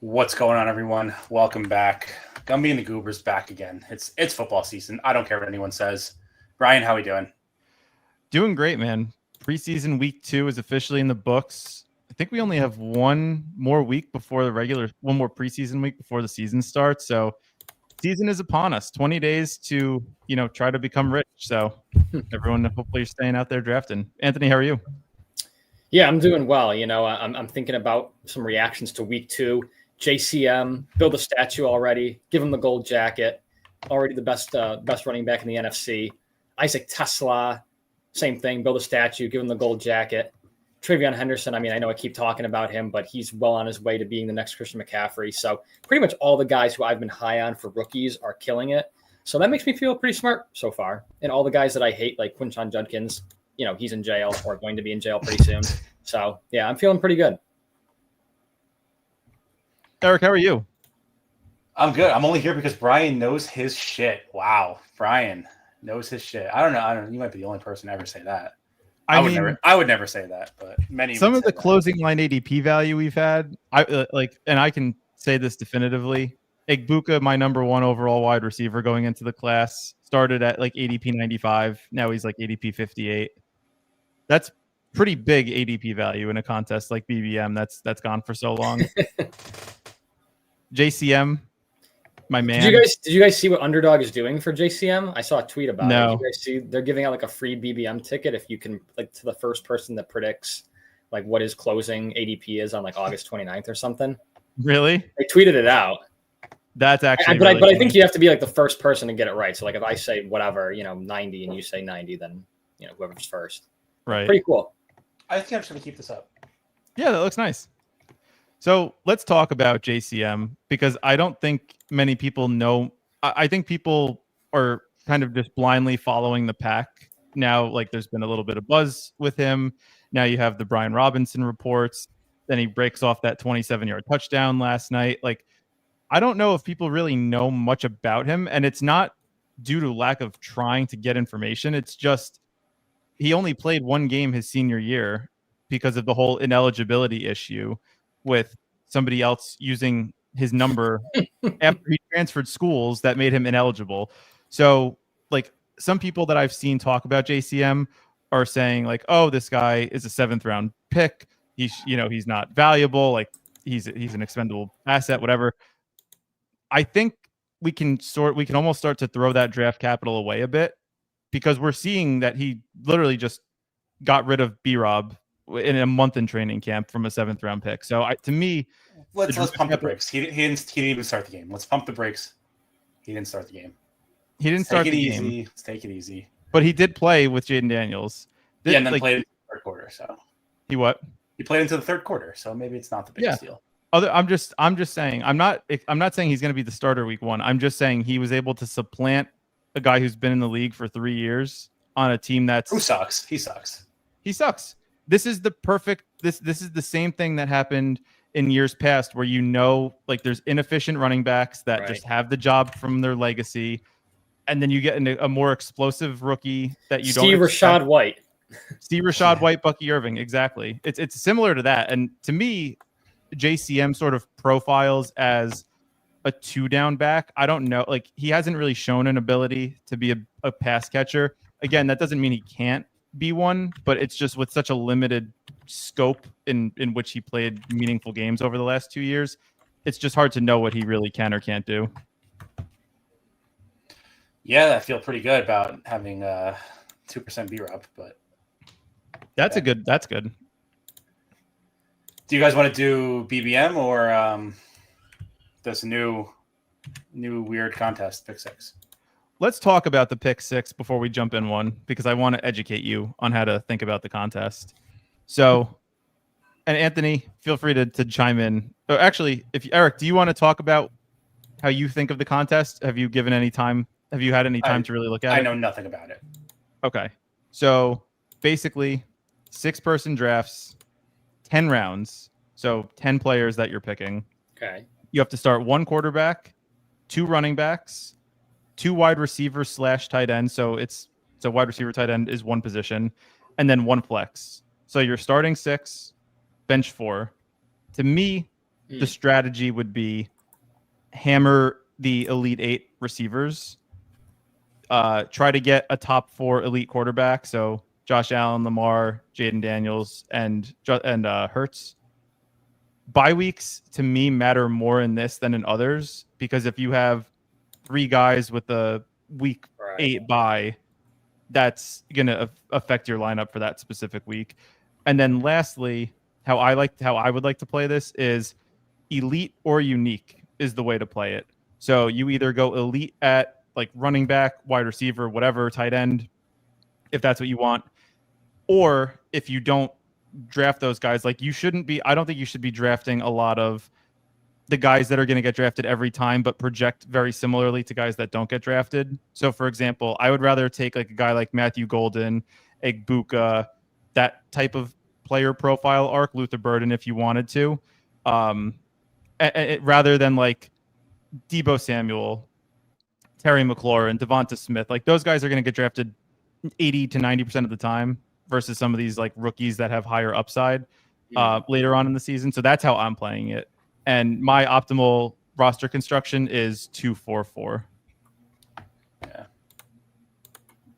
What's going on, everyone? Welcome back. Gumby and the Goobers back again. It's football season. I don't care what anyone says. Brian, how we doing? Doing great, man. Preseason week 2 is officially in the books. I think we only have one more preseason week before the season starts. So season is upon us. 20 days to, try to become rich. So everyone, hopefully you're staying out there drafting. Anthony, how are you? Yeah, I'm doing well. I'm thinking about some reactions to week 2. JCM, build a statue already, give him the gold jacket, already the best running back in the NFC. Isaac TeSlaa, same thing, build a statue, give him the gold jacket. Travion Henderson, I know I keep talking about him, but he's well on his way to being the next Christian McCaffrey. So pretty much all the guys who I've been high on for rookies are killing it. So that makes me feel pretty smart so far. And all the guys that I hate, like Quinton Judkins, he's in jail or going to be in jail pretty soon. So, yeah, I'm feeling pretty good. Eric, how are you? I'm good. I'm only here because Brian knows his shit. Wow. Brian knows his shit. I don't know. You might be the only person to ever say that. I would never say that, but many. Some of the closing line ADP value we've had, and I can say this definitively. Igbuka, my number 1 overall wide receiver going into the class, started at like ADP 95. Now he's like ADP 58. That's pretty big ADP value in a contest like BBM. That's gone for so long. JCM, my man. Did you guys see what Underdog is doing for JCM? I saw a tweet about it. No. Did you guys see they're giving out like a free BBM ticket if you can, like, to the first person that predicts like what his closing ADP is on like August 29th or something. Really? They tweeted it out. That's actually but I think you have to be like the first person to get it right. So like if I say whatever, 90 and you say 90, then whoever's first. Right. Pretty cool. I think I'm just gonna keep this up. Yeah, that looks nice. So let's talk about JCM because I don't think many people know. I think people are kind of just blindly following the pack now. Like there's been a little bit of buzz with him. Now you have the Brian Robinson reports. Then he breaks off that 27-yard touchdown last night. Like I don't know if people really know much about him, and it's not due to lack of trying to get information. It's just he only played one game his senior year because of the whole ineligibility issue with somebody else using his number after he transferred schools that made him ineligible. So like some people that I've seen talk about JCM are saying like, oh, this guy is a 7th round pick. He's not valuable. Like he's an expendable asset, whatever. I think we can almost start to throw that draft capital away a bit because we're seeing that he literally just got rid of B-Rob in a month in training camp from a 7th round pick. So to me, let's pump the brakes. He didn't even start the game. Let's pump the brakes. He didn't start the game. He didn't start the game. Let's take it easy. But he did play with Jaden Daniels. And then played in the 3rd quarter. So he what? He played into the 3rd quarter. So maybe it's not the biggest deal. I'm just saying I'm not saying he's going to be the starter week 1. I'm just saying he was able to supplant a guy who's been in the league for 3 years on a team who sucks. He sucks. This is the perfect. This is the same thing that happened in years past, where like there's inefficient running backs that just have the job from their legacy, and then you get a more explosive rookie that you don't. Steve Rashad White, Bucky Irving, exactly. It's similar to that, and to me, JCM sort of profiles as a 2-down back. I don't know, like he hasn't really shown an ability to be a pass catcher. Again, that doesn't mean he can't be one, but it's just with such a limited scope in which he played meaningful games over the last 2 years, it's just hard to know what he really can or can't do. Yeah, I feel pretty good about having 2% B-Rob, but that's good. Do you guys want to do BBM or this new weird contest, Pick 6? Let's talk about the pick 6 before we jump in one, because I want to educate you on how to think about the contest. So, and Anthony, feel free to chime in. Or actually, Eric, do you want to talk about how you think of the contest? Have you given any time? Have you had any time to really look at it? I know nothing about it. Okay. So basically 6-person drafts, 10 rounds. So 10 players that you're picking. Okay. You have to start 1 quarterback, 2 running backs, 2 wide receivers / tight end. So wide receiver, tight end is 1 position, and then 1 flex. So you're starting 6, bench 4. To me, the strategy would be hammer the Elite 8 receivers, try to get a top 4 elite quarterback. So Josh Allen, Lamar, Jaden Daniels, and Hurts. Bye weeks to me matter more in this than in others, because if you have 3 guys with a week 8 bye, that's going to affect your lineup for that specific week. And then lastly, how I would like to play this is elite or unique is the way to play it. So you either go elite at like running back, wide receiver, whatever, tight end, if that's what you want. Or if you don't draft those guys, like I don't think you should be drafting a lot of the guys that are going to get drafted every time, but project very similarly to guys that don't get drafted. So for example, I would rather take like a guy like Matthew Golden, Egbuka, that type of player profile arc, Luther Burden, if you wanted to, rather than like Deebo Samuel, Terry McLaurin, Devonta Smith. Like those guys are going to get drafted 80 to 90% of the time versus some of these like rookies that have higher upside later on in the season. So that's how I'm playing it. And my optimal roster construction is 2-4-4. Yeah.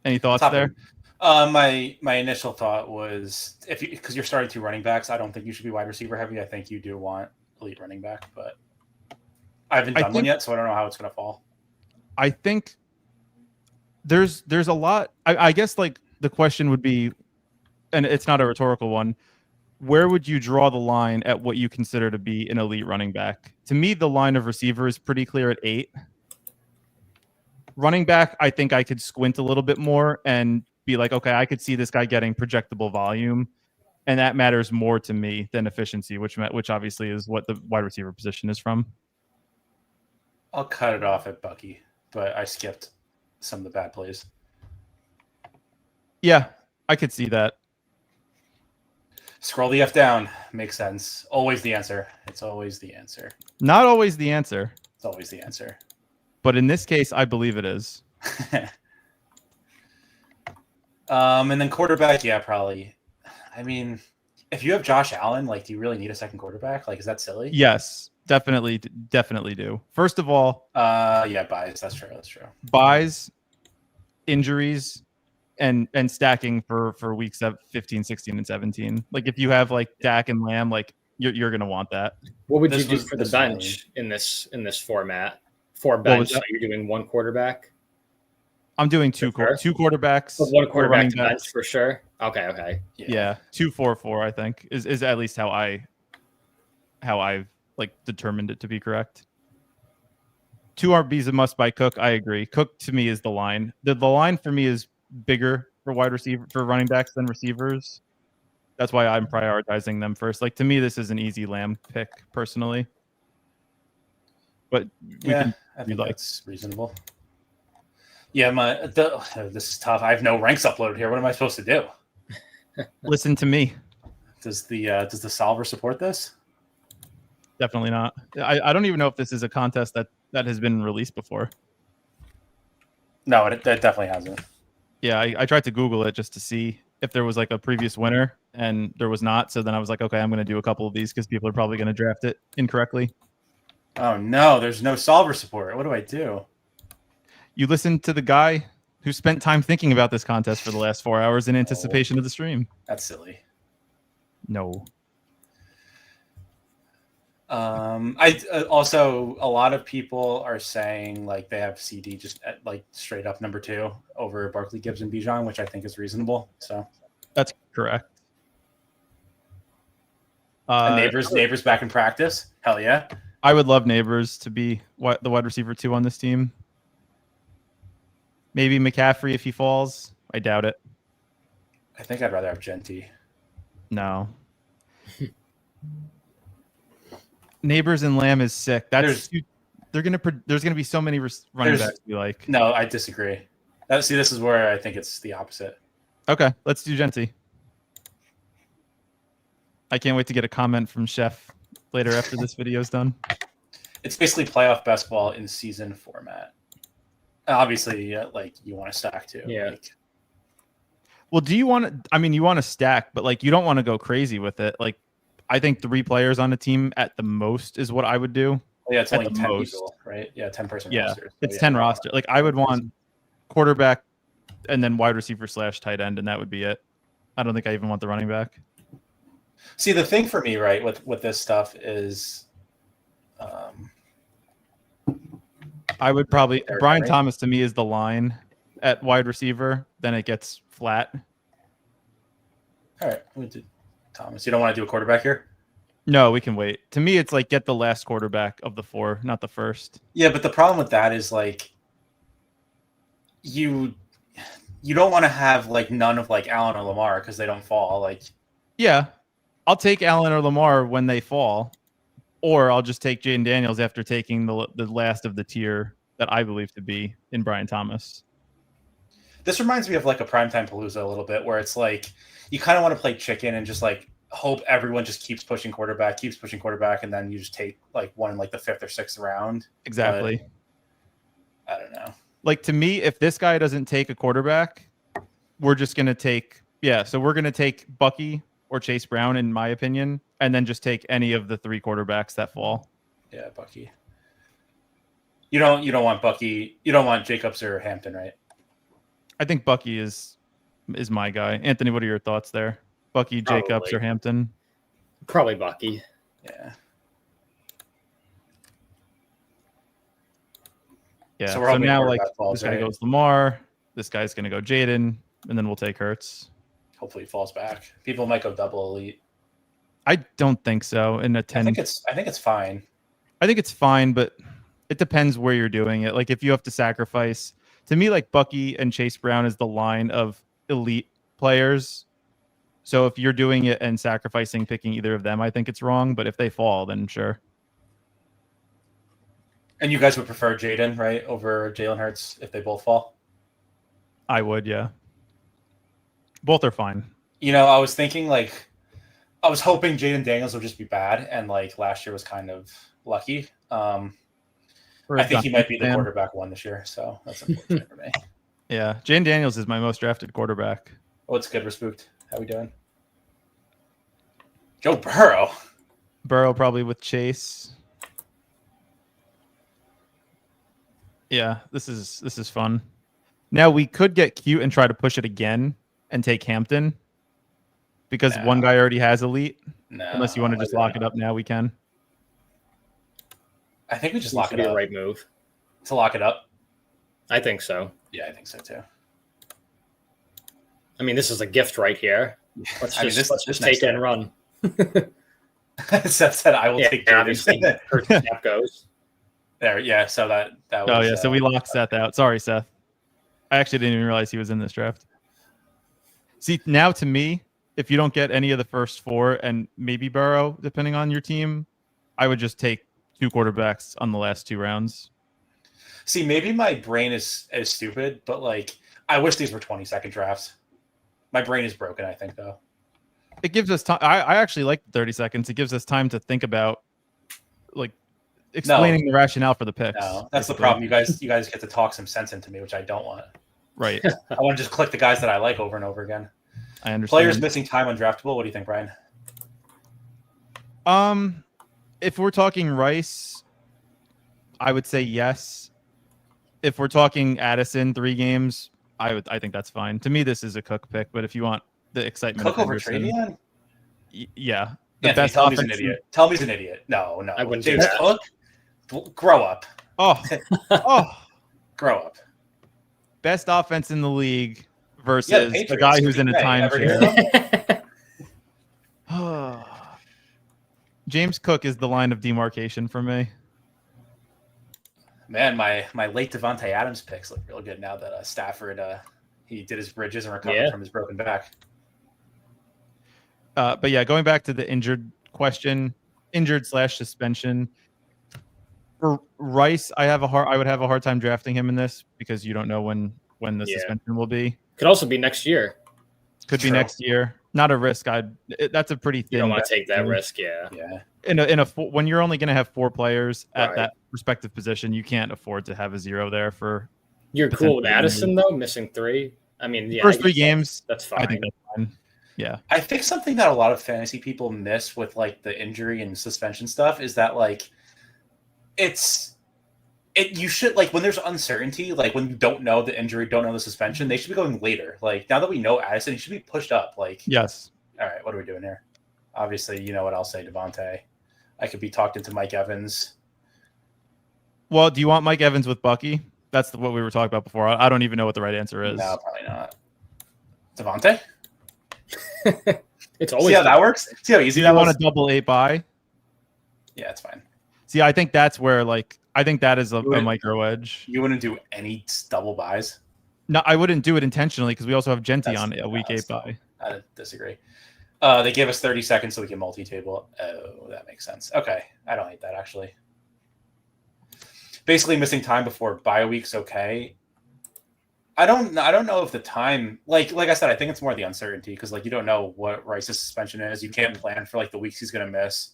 Any thoughts there? My initial thought was because you're starting 2 running backs, I don't think you should be wide receiver heavy. I think you do want elite running back, but I haven't done one yet, so I don't know how it's going to fall. I think there's a lot. I guess like the question would be, and it's not a rhetorical one, where would you draw the line at what you consider to be an elite running back? To me, the line of receiver is pretty clear at 8. Running back, I think I could squint a little bit more and be like, okay, I could see this guy getting projectable volume, and that matters more to me than efficiency, which obviously is what the wide receiver position is from. I'll cut it off at Bucky, but I skipped some of the bad plays. Yeah, I could see that. Scroll the F down. Makes sense. Always the answer. It's always the answer. Not always the answer. It's always the answer. But in this case, I believe it is. And then quarterback, yeah, probably. I mean, if you have Josh Allen, like, do you really need a second quarterback? Like, is that silly? Yes, definitely do. First of all, yeah, buys. That's true. Buys, injuries, and stacking for weeks 15, 16, and 17. Like if you have like Dak and Lamb, like you're gonna want that. What would you do for the bench in this format? 4 bench, so you're doing 1 quarterback. I'm doing 2 quarterbacks. But 1 quarterback to bench for sure. Okay. Yeah, 2-4-4. I think is at least how I've like determined it to be correct. 2 RBs a must by Cook. I agree. Cook to me is the line. The line for me is bigger for running backs than receivers. That's why I'm prioritizing them first. Like to me, this is an easy Lamb pick personally. But I think that's reasonable. Yeah, this is tough. I have no ranks uploaded here. What am I supposed to do? Listen to me. Does the solver support this? Definitely not. I don't even know if this is a contest that has been released before. No, it definitely hasn't. Yeah, I tried to Google it just to see if there was like a previous winner, and there was not. So then I was like, okay, I'm going to do a couple of these because people are probably going to draft it incorrectly. Oh no, there's no solver support. What do I do? You listen to the guy who spent time thinking about this contest for the last 4 hours in anticipation of the stream. That's silly. No. I also, a lot of people are saying like they have CD just at like straight up number 2 over Barkley, Gibbs, and Bijan, which I think is reasonable. So that's correct. Neighbors back in practice. Hell yeah. I would love Neighbors to be the wide receiver 2 on this team. Maybe McCaffrey if he falls. I doubt it. I think I'd rather have Genty. No. Neighbors and Lamb is sick. There's gonna be so many running backs you like. No, I disagree. This is where I think it's the opposite. Okay, let's do Genty. I can't wait to get a comment from Chef later after this video is done. It's basically playoff best ball in season format. Obviously, like you want to stack too. Yeah. Well, do you want to? I mean, you want to stack, but like you don't want to go crazy with it. Like, I think 3 players on a team at the most is what I would do. Yeah, it's At only the 10 most. people, right? Yeah, 10-person Yeah, roster. So it's yeah, 10 roster. Like I would want quarterback and then wide receiver / tight end, and that would be it. I don't think I even want the running back. See, the thing for me, right, with this stuff is, I would probably Brian Henry. Thomas to me is the line at wide receiver. Then it gets flat. All right, we did Thomas. You don't want to do a quarterback here? No, we can wait. To me, it's like get the last quarterback of the 4, not the first. Yeah, but the problem with that is like you don't want to have like none of like Allen or Lamar because they don't fall. Like, yeah, I'll take Allen or Lamar when they fall, or I'll just take Jaden Daniels after taking the last of the tier that I believe to be in Brian Thomas. This reminds me of like a primetime Palooza a little bit, where it's like you kind of want to play chicken and just like hope everyone just keeps pushing quarterback, and then you just take like one in like the 5th or 6th round. Exactly. But I don't know. Like to me, if this guy doesn't take a quarterback, we're just gonna take So we're gonna take Bucky or Chase Brown, in my opinion, and then just take any of the 3 quarterbacks that fall. Yeah, Bucky. You don't want Bucky. You don't want Jacobs or Hampton, right? I think Bucky is my guy. Anthony, what are your thoughts there? Bucky, Probably. Jacobs, or Hampton? Probably Bucky. Yeah. Yeah. So now, like, falls, this guy right? goes Lamar. This guy's going to go Jaden, and then we'll take Hurts. Hopefully he falls back. People might go double elite. I don't think so. In a 10, I think it's fine. I think it's fine, but it depends where you're doing it. Like if you have to sacrifice, to me, like Bucky and Chase Brown is the line of elite players. So if you're doing it and sacrificing picking either of them, I think it's wrong. But if they fall, then sure. And you guys would prefer Jaden, right, over Jalen Hurts if they both fall? I would, yeah. Both are fine. You know, I was thinking like I was hoping Jaden Daniels would just be bad, and like last year was kind of lucky. I think he might be the quarterback one this year, so that's unfortunate for me. Yeah, Jaden Daniels is my most drafted quarterback. What's good, Respooked? How we doing? Joe Burrow. Burrow probably with Chase. Yeah, this is fun. Now we could get cute and try to push it again and take Hampton because one guy already has elite. No, unless you want to just lock it up now, we can. I think we just lock it up. The right move to lock it up. I think so. Yeah, I think so too. I mean, this is a gift right here. Let's just take it and run. Seth said, "I will take Jaden." Obviously, Hurts snap goes. There, yeah. So that was. Oh yeah, so we locked Seth out. Sorry, Seth. I actually didn't even realize he was in this draft. See, now to me, if you don't get any of the first 4 and maybe Burrow, depending on your team, I would just take 2 quarterbacks on the last 2 rounds. See, maybe my brain is stupid, but like I wish these were 20-second drafts. My brain is broken, I think, though. It gives us time. I actually like the 30 seconds. It gives us time to think about like explaining the rationale for the picks. No, that's the problem. You guys get to talk some sense into me, which I don't want. Right. I want to just click the guys that I like over and over again. I understand. Players missing time undraftable. What do you think, Brian? If we're talking Rice, I would say yes. If we're talking Addison 3 games, I think that's fine. To me, this is a Cook pick, but if you want the excitement, Cook over Travion? Yeah. The best. Tell me he's an idiot. Tell me he's an idiot. No. I wouldn't James Cook. Grow up. Oh. Grow up. Best offense in the league versus the guy who's in a timeshare. James Cook is the line of demarcation for me. Man, my late Devontae Adams picks look real good now that Stafford he did his bridges and recovered from his broken back. But yeah, going back to the injured question, injured/suspension. For Rice, I would have a hard time drafting him in this because you don't know when the suspension will be. Could also be next year. Could be next year. Not a risk. That's a pretty thin. You don't want to take that risk, yeah. When you're only going to have 4 players at that respective position, you can't afford to have a 0 there for. You're cool with Addison though, missing 3. I mean, first 3 games. That's fine. I think that's fine. Yeah. I think something that a lot of fantasy people miss with like the injury and suspension stuff is that like you should like when there's uncertainty, like when you don't know the injury, don't know the suspension, they should be going later. Like now that we know Addison, he should be pushed up. Like Yes. All right, what are we doing here? Obviously, you know what I'll say, Devontae. I could be talked into Mike Evans. Well, do you want Mike Evans with Bucky? That's what we were talking about before. I don't even know what the right answer is. No, probably not. Devontae? It's always See how that works? See how easy Do that you want was? a double 8 bye? Yeah, it's fine. See, I think that's where I think that is a wouldn't- micro edge. You wouldn't do any double buys? No, I wouldn't do it intentionally because we also have Genti That's- on a week 8 tough. bye. I disagree. They gave us 30 seconds so we can multi-table. Oh, that makes sense. Okay, I don't hate that actually. Basically, missing time before bye week's okay. I don't know if the time, like I said, I think it's more the uncertainty because like you don't know what Rice's suspension is. You can't plan for like the weeks he's going to miss.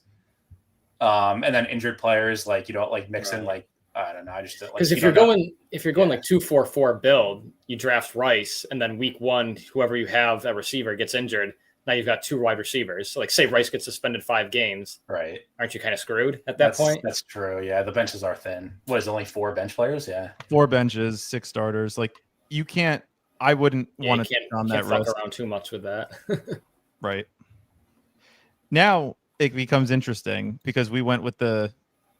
And then injured players, like you don't like mix in like I don't know. I just because if you're going like 2-4-4 build, you draft Rice, and then week 1, whoever you have at receiver gets injured. Now you've got 2 wide receivers. So like say Rice gets suspended 5 games. Right. Aren't you kind of screwed at that point? That's true. Yeah. The benches are thin. What is it, only 4 bench players? Yeah. 4 benches, 6 starters. Like you can't. I wouldn't want to take on that risk. Fuck around too much with that. Right. Now it becomes interesting because we went with the.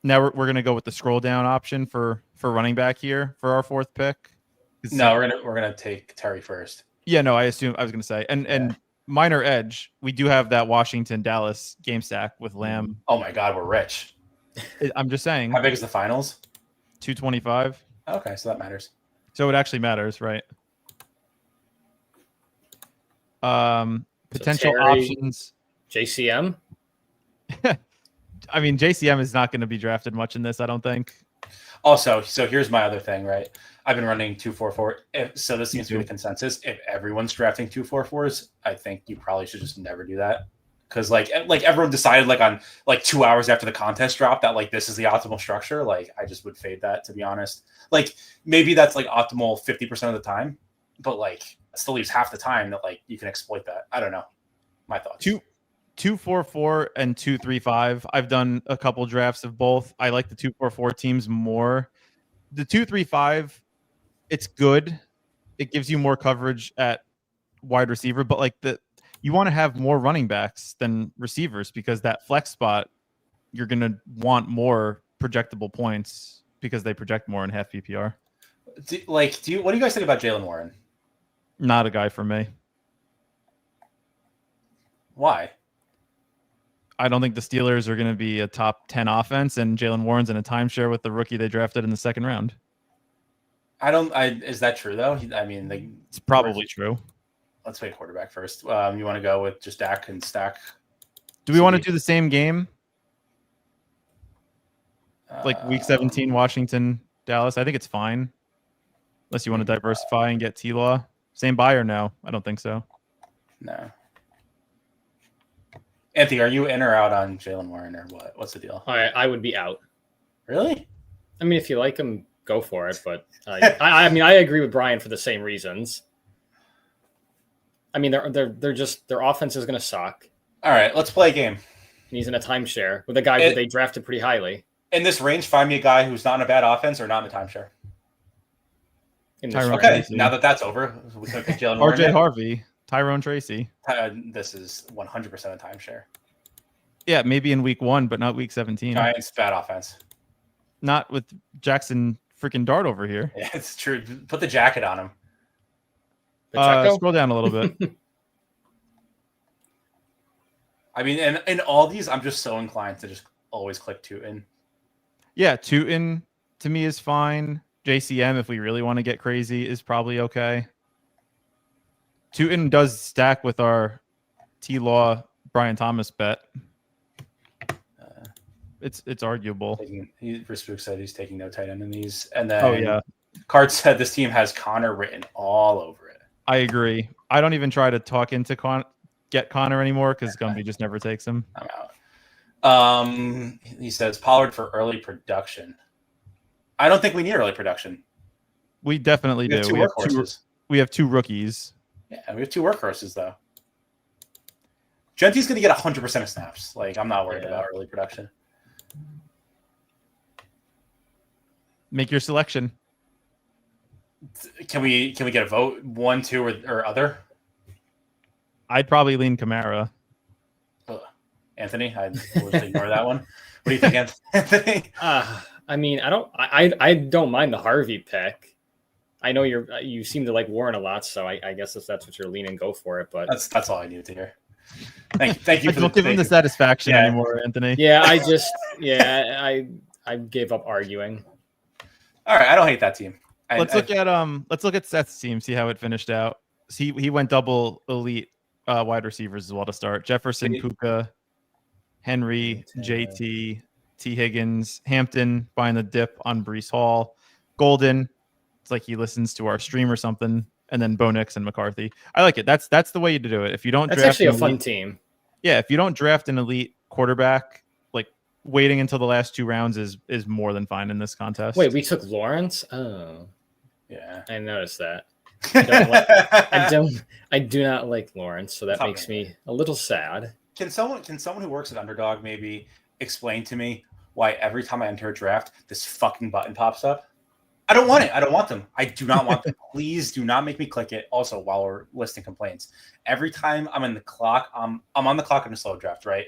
Now we're going to go with the scroll down option for running back here for our 4th pick. No, we're gonna take Terry first. Yeah, no, I was going to say, and minor edge, we do have that Washington Dallas game stack with Lamb. Oh my God, we're rich. I'm just saying. How big is the finals? 225. Okay, so that matters. So it actually matters, right? Potential Terry, options. JCM. I mean, JCM is not going to be drafted much in this, I don't think. Also, so here's my other thing, right? I've been running 2-4-4. So this seems to be the consensus. If everyone's drafting 2-4-4s, I think you probably should just never do that. Because like everyone decided like on like 2 hours after the contest dropped that like this is the optimal structure. Like I just would fade that, to be honest. Like maybe that's like optimal 50% of the time, but like it still leaves half the time that like you can exploit that. I don't know. My thoughts. 2-4-4 and 2-3-5. I've done a couple drafts of both. I like the 2-4-4 teams more. The 2-3-5, it's good. It gives you more coverage at wide receiver, but like you want to have more running backs than receivers because that flex spot, you're going to want more projectable points because they project more in half PPR. What do you guys think about Jalen Warren? Not a guy for me. Why? I don't think the Steelers are going to be a top 10 offense, and Jalen Warren's in a timeshare with the rookie they drafted in the 2nd round. Is that true though? I mean, it's probably true. Let's play quarterback first. You want to go with just Dak and stack? Do we want to do the same game? Like week 17, Washington, Dallas? I think it's fine. Unless you want to diversify and get TeSlaa. Same buy or no? I don't think so. No. Anthony, are you in or out on Jalen Warren or what? What's the deal? I would be out. Really? I mean, if you like him, go for it. But I mean, I agree with Brian for the same reasons. I mean, they're just their offense is going to suck. All right, let's play a game. And he's in a timeshare with a guy who they drafted pretty highly. In this range, find me a guy who's not in a bad offense or not in a timeshare. Okay, now that's over, we can pick Jalen Warren. RJ Harvey, Tyrone Tracy. This is 100% a timeshare. Yeah, maybe in week 1, but not week 17. Giants bad offense. Not with Jackson freaking Dart over here. Yeah, it's true. Put the jacket on him. Scroll down a little bit. I mean, in all these, I'm just so inclined to just always click Tootin. Yeah, Tootin to me is fine. JCM, if we really want to get crazy, is probably okay. Tootin does stack with our TeSlaa Brian Thomas bet. It's arguable. Spook said he's taking no tight end in these. And then Card said this team has Connor written all over it. I agree. I don't even try to talk into get Connor anymore because Gumby just never takes him. I'm out. He says Pollard for early production. I don't think we need early production. We definitely do. We have 2 workhorses. We have 2 rookies. Yeah, we have 2 workhorses though. Gentry's going to get 100% of snaps. Like, I'm not worried about early production. Make your selection. Can we get a vote? 1, 2, or other? I'd probably lean Kamara. Anthony, I'll just ignore that one. What do you think, Anthony? I mean, I don't mind the Harvey pick. I know you seem to like Warren a lot, so I guess if that's what you're leaning, go for it. But that's all I needed to hear. Thank you. Don't give him the satisfaction anymore, Anthony. Yeah, I gave up arguing. All right, I don't hate that team. Let's look at Seth's team, see how it finished out. He went double elite wide receivers as well to start. Jefferson, Puka, Henry, JT, T. Higgins, Hampton buying the dip on Breece Hall, Golden. It's like he listens to our stream or something, and then Bo Nix and McCarthy. I like it. That's the way to do it. If you don't, that's actually a fun team. Yeah, if you don't draft an elite quarterback, like waiting until the last 2 rounds is more than fine in this contest. Wait, we took Lawrence? Oh, yeah, I noticed that. I do not like Lawrence, so that makes me a little sad. Can someone who works at Underdog maybe explain to me why every time I enter a draft, this fucking button pops up? I don't want it. I don't want them. I do not want them. Please do not make me click it. Also, while we're listing complaints, every time I'm in the clock, I'm on the clock in a slow draft, right?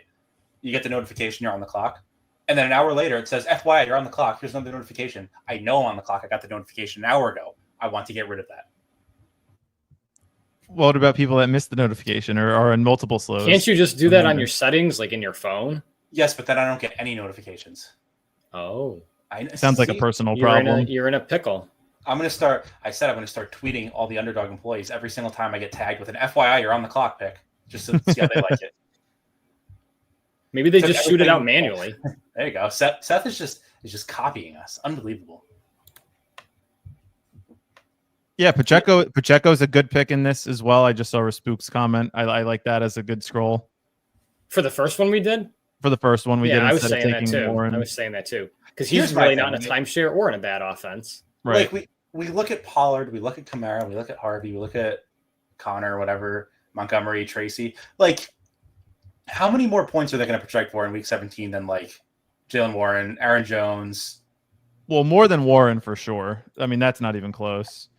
You get the notification you're on the clock. And then an hour later, it says, FYI, you're on the clock. Here's another notification. I know I'm on the clock. I got the notification an hour ago. I want to get rid of that. What about people that miss the notification or are in multiple slows? Can't you just do that on your settings, like in your phone? Yes, but then I don't get any notifications. Oh. Sounds like a personal problem. You're in a pickle. I'm going to start tweeting all the Underdog employees every single time I get tagged with an FYI, you're on the clock pick, just to see how they like it. Maybe they just shoot it out manually. There you go. Seth is just copying us. Unbelievable. Yeah, Pacheco's a good pick in this as well. I just saw Spook's comment. I like that as a good scroll. For the first one we did? For the first one we did. I was saying that too. I was saying that too. Because he's really not in a timeshare or in a bad offense. Right. Like we look at Pollard, we look at Kamara, we look at Harvey, we look at Connor, whatever, Montgomery, Tracy. Like, how many more points are they going to project for in week 17 than like Jalen Warren, Aaron Jones? Well, more than Warren for sure. I mean, that's not even close.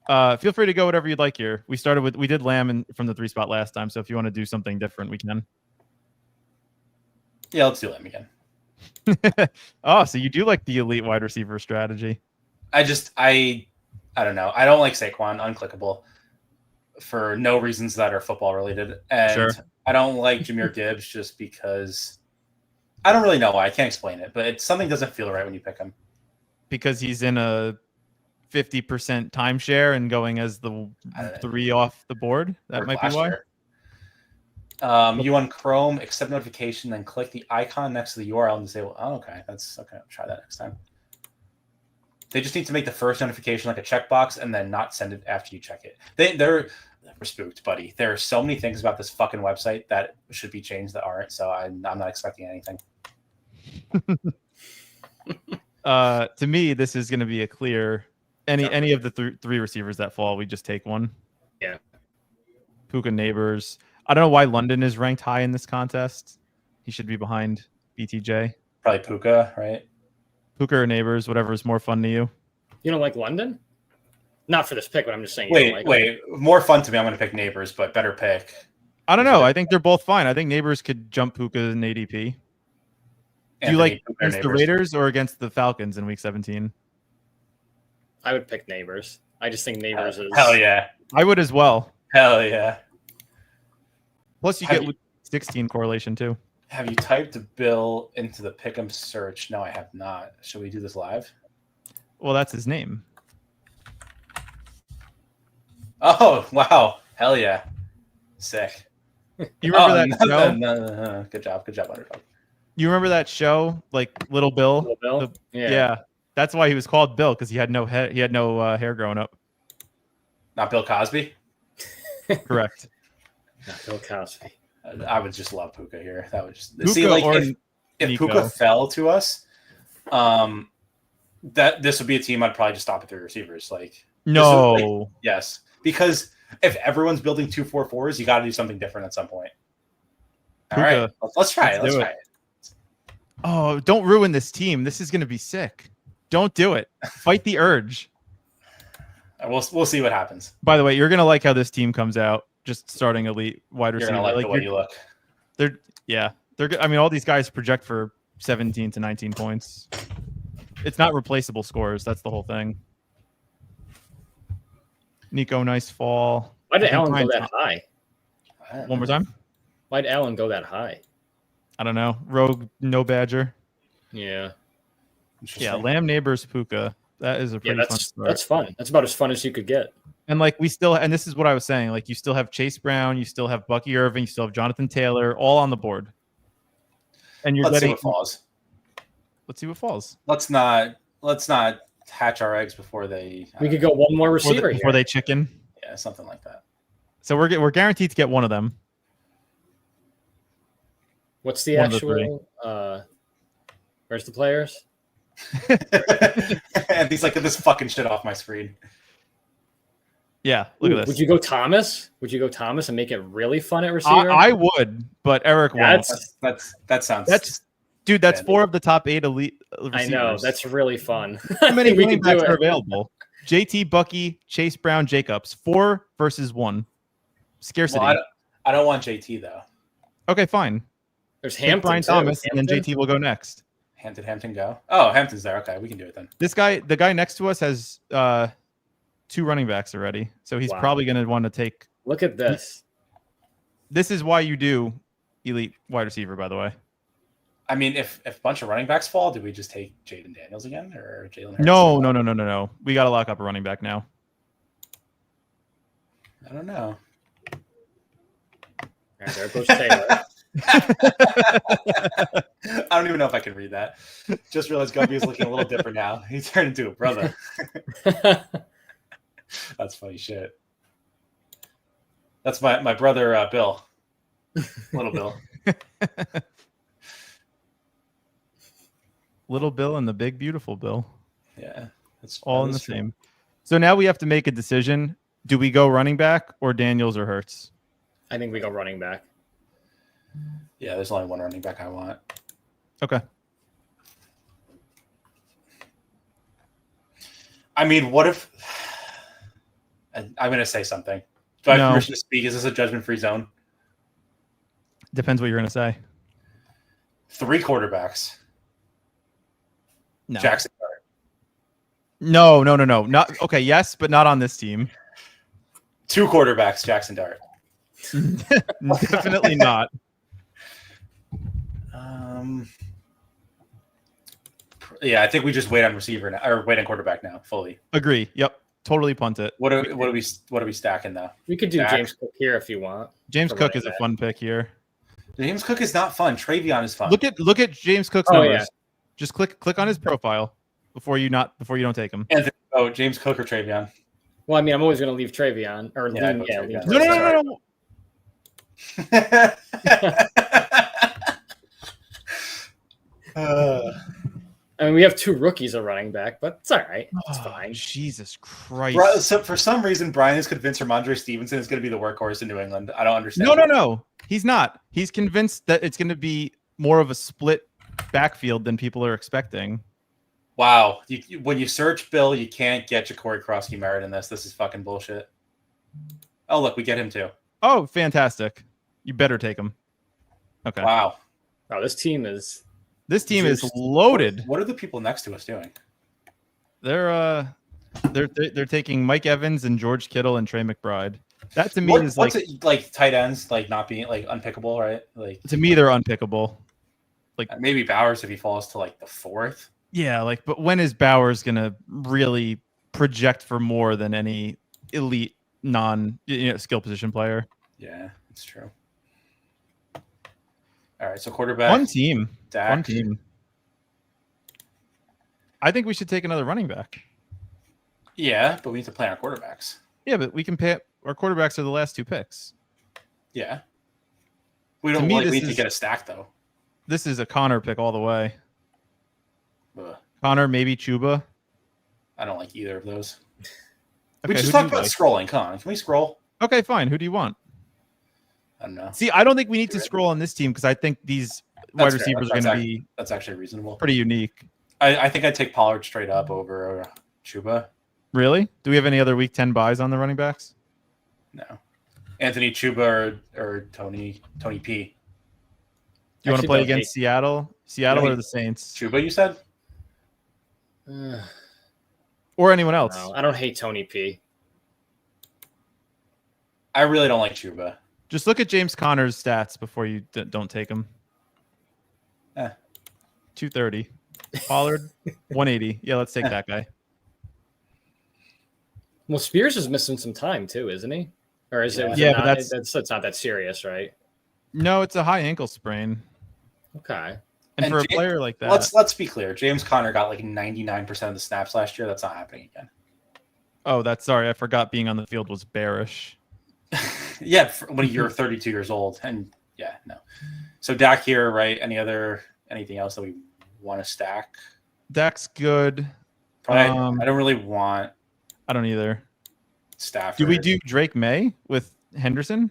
Feel free to go whatever you'd like here. We did Lamb from the 3 spot last time, so if you want to do something different, we can. Yeah, let's do Lamb again. Oh, so you do like the elite wide receiver strategy? I don't know. I don't like Saquon, unclickable, for no reasons that are football related, and sure. I don't like Jahmyr Gibbs just because I don't really know why. I can't explain it, but something doesn't feel right when you pick him. Because he's in a 50% timeshare and going as the 3 off the board. That might be why. You on Chrome, accept notification, then click the icon next to the URL and disable. Oh, okay. That's okay. I'll try that next time. They just need to make the first notification like a checkbox and then not send it after you check it. They're spooked, buddy. There are so many things about this fucking website that should be changed that aren't. So I'm not expecting anything. To me, this is going to be a clear. Any of the 3 receivers that fall, we just take one. Yeah. Puka Neighbors. I don't know why London is ranked high in this contest. He should be behind BTJ. Probably Puka, right? Puka or Neighbors, whatever is more fun to you. You don't like London? Not for this pick, but I'm just saying. Wait. More fun to me. I'm going to pick Neighbors, but better pick. I don't know. I think they're both fine. I think Neighbors could jump Puka in ADP. Do you like against the Raiders or against the Falcons in week 17? I would pick Neighbors. I just think Neighbors is... Hell yeah. I would as well. Hell yeah. Plus, you get 16 correlation, too. Have you typed Bill into the Pick'em search? No, I have not. Should we do this live? Well, that's his name. Oh, wow. Hell yeah. Sick. You remember that show? No. Good job, Underdog. You remember that show, like Little Bill? Little Bill? Yeah. That's why he was called Bill, because he had no hair. He had no hair growing up. Not Bill Cosby? Correct. Not Bill Cosby. I would just love Puka here. That would just Puka see, like, if Nico. Puka fell to us, that this would be a team I'd probably just stop at 3 receivers. Like, no, yes, because if everyone's building 2-4-4s, you got to do something different at some point. All right, Puka. let's try it. Let's Let's do try it. it. Oh, don't ruin this team. This is going to be sick. Don't do it. Fight the urge. We'll see what happens. By the way, you're going to like how this team comes out. Just starting elite wide You're receiver. gonna like the way you look. They're good. I mean, all these guys project for 17 to 19 points. It's not replaceable scores. That's the whole thing. Nico, nice fall. Why did I think Allen go Brian that high? One more time. Why did Allen go that high? I don't know. Rogue, no Badger. Yeah. Yeah, Lamb Neighbors Puka. That is a pretty fun start. That's fun. That's about as fun as you could get. And like and this is what I was saying, like you still have Chase Brown, you still have Bucky Irving, you still have Jonathan Taylor, all on the board. And you're Let's getting see what falls. Let's see what falls. Let's not hatch our eggs before they. We could go one more receiver Before here. they chicken. Yeah, something like that. So we're guaranteed to get one of them. What's the One of the actual? Where's the players? And he's like, get this fucking shit off my screen. Yeah, look at this. Would you go Thomas? Would you go Thomas and make it really fun at receiver? I would, but Eric won't. That sounds. That's 4 of the top 8 elite receivers. I know, that's really fun. How many we running could do backs are it. available? JT, Bucky, Chase Brown, Jacobs. 4 versus 1. Scarcity. Well, I don't want JT though. Okay, fine. There's Take Hampton, Brian too. Thomas, and then Hampton? JT will go next. Hampton go. Oh, Hampton's there. Okay, we can do it then. This guy, the guy next to us, has 2 running backs already, so he's Wow. probably going to want to take. Look at this. This is why you do elite wide receiver, by the way. I mean, if a bunch of running backs fall, do we just take Jaden Daniels again or Jalen Hurts? No. We got to lock up a running back now. I don't know. All right, there goes Taylor. I don't even know if I can read that. Just realized Gumby is looking a little different now. He turned into a brother. That's funny shit. That's my brother, Bill. Little Bill. Little Bill and the big beautiful Bill. Yeah. That's All in the same. So now we have to make a decision. Do we go running back or Daniels or Hurts? I think we go running back. Yeah, there's only one running back I want. Okay. I mean, what if I'm going to say something. Do I have permission to speak? Is this a judgment-free zone? Depends what you're going to say. 3 quarterbacks. No. Jackson Dart. No. Not okay. Yes, but not on this team. 2 quarterbacks, Jackson Dart. Definitely not. Yeah, I think we just wait on receiver now, or wait on quarterback now, fully. Agree. Yep. Totally punt it. What are we stacking though? We could do Stack. James Cook here if you want. James Cook is a fun pick here. James Cook is not fun. Travion is fun. Look at James Cook's Oh, numbers. yeah. Just click on his profile before you don't take him. Oh, James Cook or Travion? Well, I mean, I'm always going to leave Travion or Yeah, leave. Yeah, leave Travion. No. I mean, we have 2 rookies at running back, but it's all right. It's fine. Jesus Christ. So for some reason, Brian is convinced Ramondre Stevenson is going to be the workhorse in New England. I don't understand. No. He's not. He's convinced that it's going to be more of a split backfield than people are expecting. Wow. When you search Bill, you can't get Jacory Croskey-Merritt in this. This is fucking bullshit. Oh, look, we get him too. Oh, fantastic. You better take him. Okay. Wow. Wow, this team is loaded. What are the people next to us doing? They're taking Mike Evans and George Kittle and Trey McBride. That to me is what's it, like tight ends like not being like unpickable, right? Like to me they're unpickable. Like maybe Bowers if he falls to like the 4th. Yeah, like but when is Bowers gonna really project for more than any elite skill position player? Yeah, it's true. All right, so quarterback. One team. Dak. One team. I think we should take another running back. Yeah, but we need to play our quarterbacks. Yeah, but we can pay our quarterbacks are the last 2 picks. Yeah. We don't we need to get a stack though. This is a Connor pick all the way. Ugh. Connor, maybe Chuba. I don't like either of those. Okay, we just talked about scrolling. Come on, can we scroll? Okay, fine. Who do you want? I don't know. See, I don't think we need to scroll on this team because I think these wide receivers are going to be that's actually reasonable. pretty unique. I think I'd take Pollard straight up over Chuba. Really? Do we have any other Week 10 buys on the running backs? No. Anthony Chuba or Tony P. Do you want to play against Seattle? Seattle or the Saints? Chuba, you said? Or anyone else? No, I don't hate Tony P. I really don't like Chuba. Just look at James Conner's stats before you don't take him. 230. Pollard, 180. Yeah, let's take that guy. Well, Spears is missing some time too, isn't he? Or is it? Yeah, but but that's not that serious, right? No, it's a high ankle sprain. Okay. And for a player like that, let's be clear. James Conner got like 99% of the snaps last year. That's not happening again. Oh, sorry. I forgot being on the field was bearish. Yeah, when you're 32 years old, and yeah, no. So Dak here, right? Anything else that we want to stack? Dak's good. I don't really want. I don't either. Stafford. Do we do Drake May with Henderson?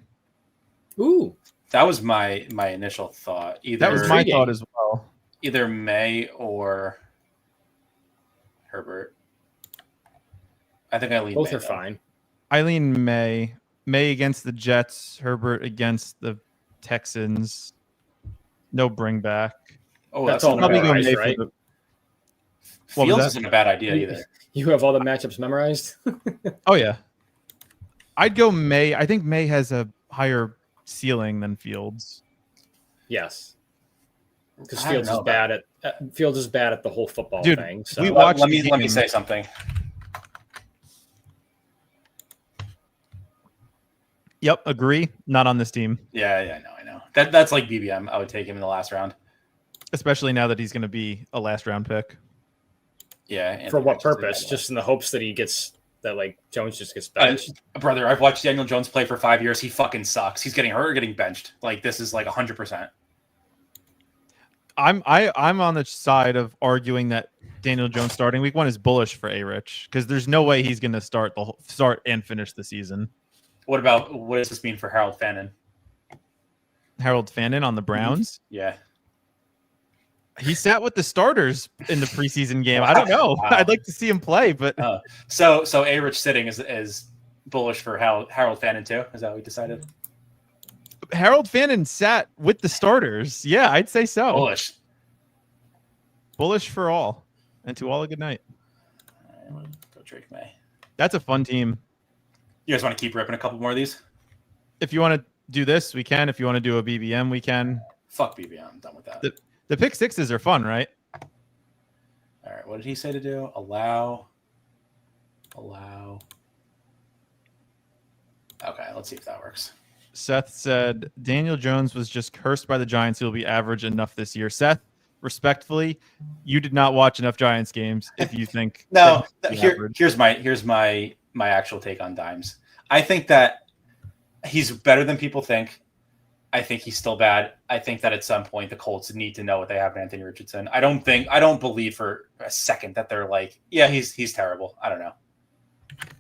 Ooh, that was my initial thought. That was my thought as well. Either May or Herbert. I think I lean both May, are fine. I lean May. May against the Jets. Herbert against the Texans. No bring back. Oh, that's all probably go memorized, May right? for the. Fields isn't a bad idea either. You have all the matchups memorized? Oh, yeah. I'd go May. I think May has a higher ceiling than Fields. Yes. Because Fields is bad at the whole football thing. So let me say something. Yep, agree. Not on this team. Yeah, I know. That's like BBM. I would take him in the last round. Especially now that he's going to be a last round pick. Yeah. For what purpose? Just in the hopes that Jones just gets benched? Brother, I've watched Daniel Jones play for 5 years. He fucking sucks. He's getting hurt or getting benched. Like, this is like 100%. I'm on the side of arguing that Daniel Jones starting week 1 is bullish for A-Rich because there's no way he's going to start and finish the season. What does this mean for Harold Fannin? Harold Fannin on the Browns? Yeah. He sat with the starters in the preseason game. I don't know. Wow. I'd like to see him play, but so A-Rich sitting is bullish for Harold Fannin too. Is that what we decided? Harold Fannin sat with the starters. Yeah, I'd say so. Bullish for all, and to all a good night. All right, go Drake May. That's a fun team. You guys want to keep ripping a couple more of these? If you want to do this, we can. If you want to do a BBM, we can. Fuck BBM. I'm done with that. The pick sixes are fun, right? All right. What did he say to do? Allow. Okay, let's see if that works. Seth said Daniel Jones was just cursed by the Giants. He'll be average enough this year. Seth, respectfully, you did not watch enough Giants games if you think. No, here's my actual take on Dimes. I think that he's better than people think. I think he's still bad. I think that at some point the Colts need to know what they have in Anthony Richardson. I don't believe for a second that they're like, yeah, he's terrible. I don't know.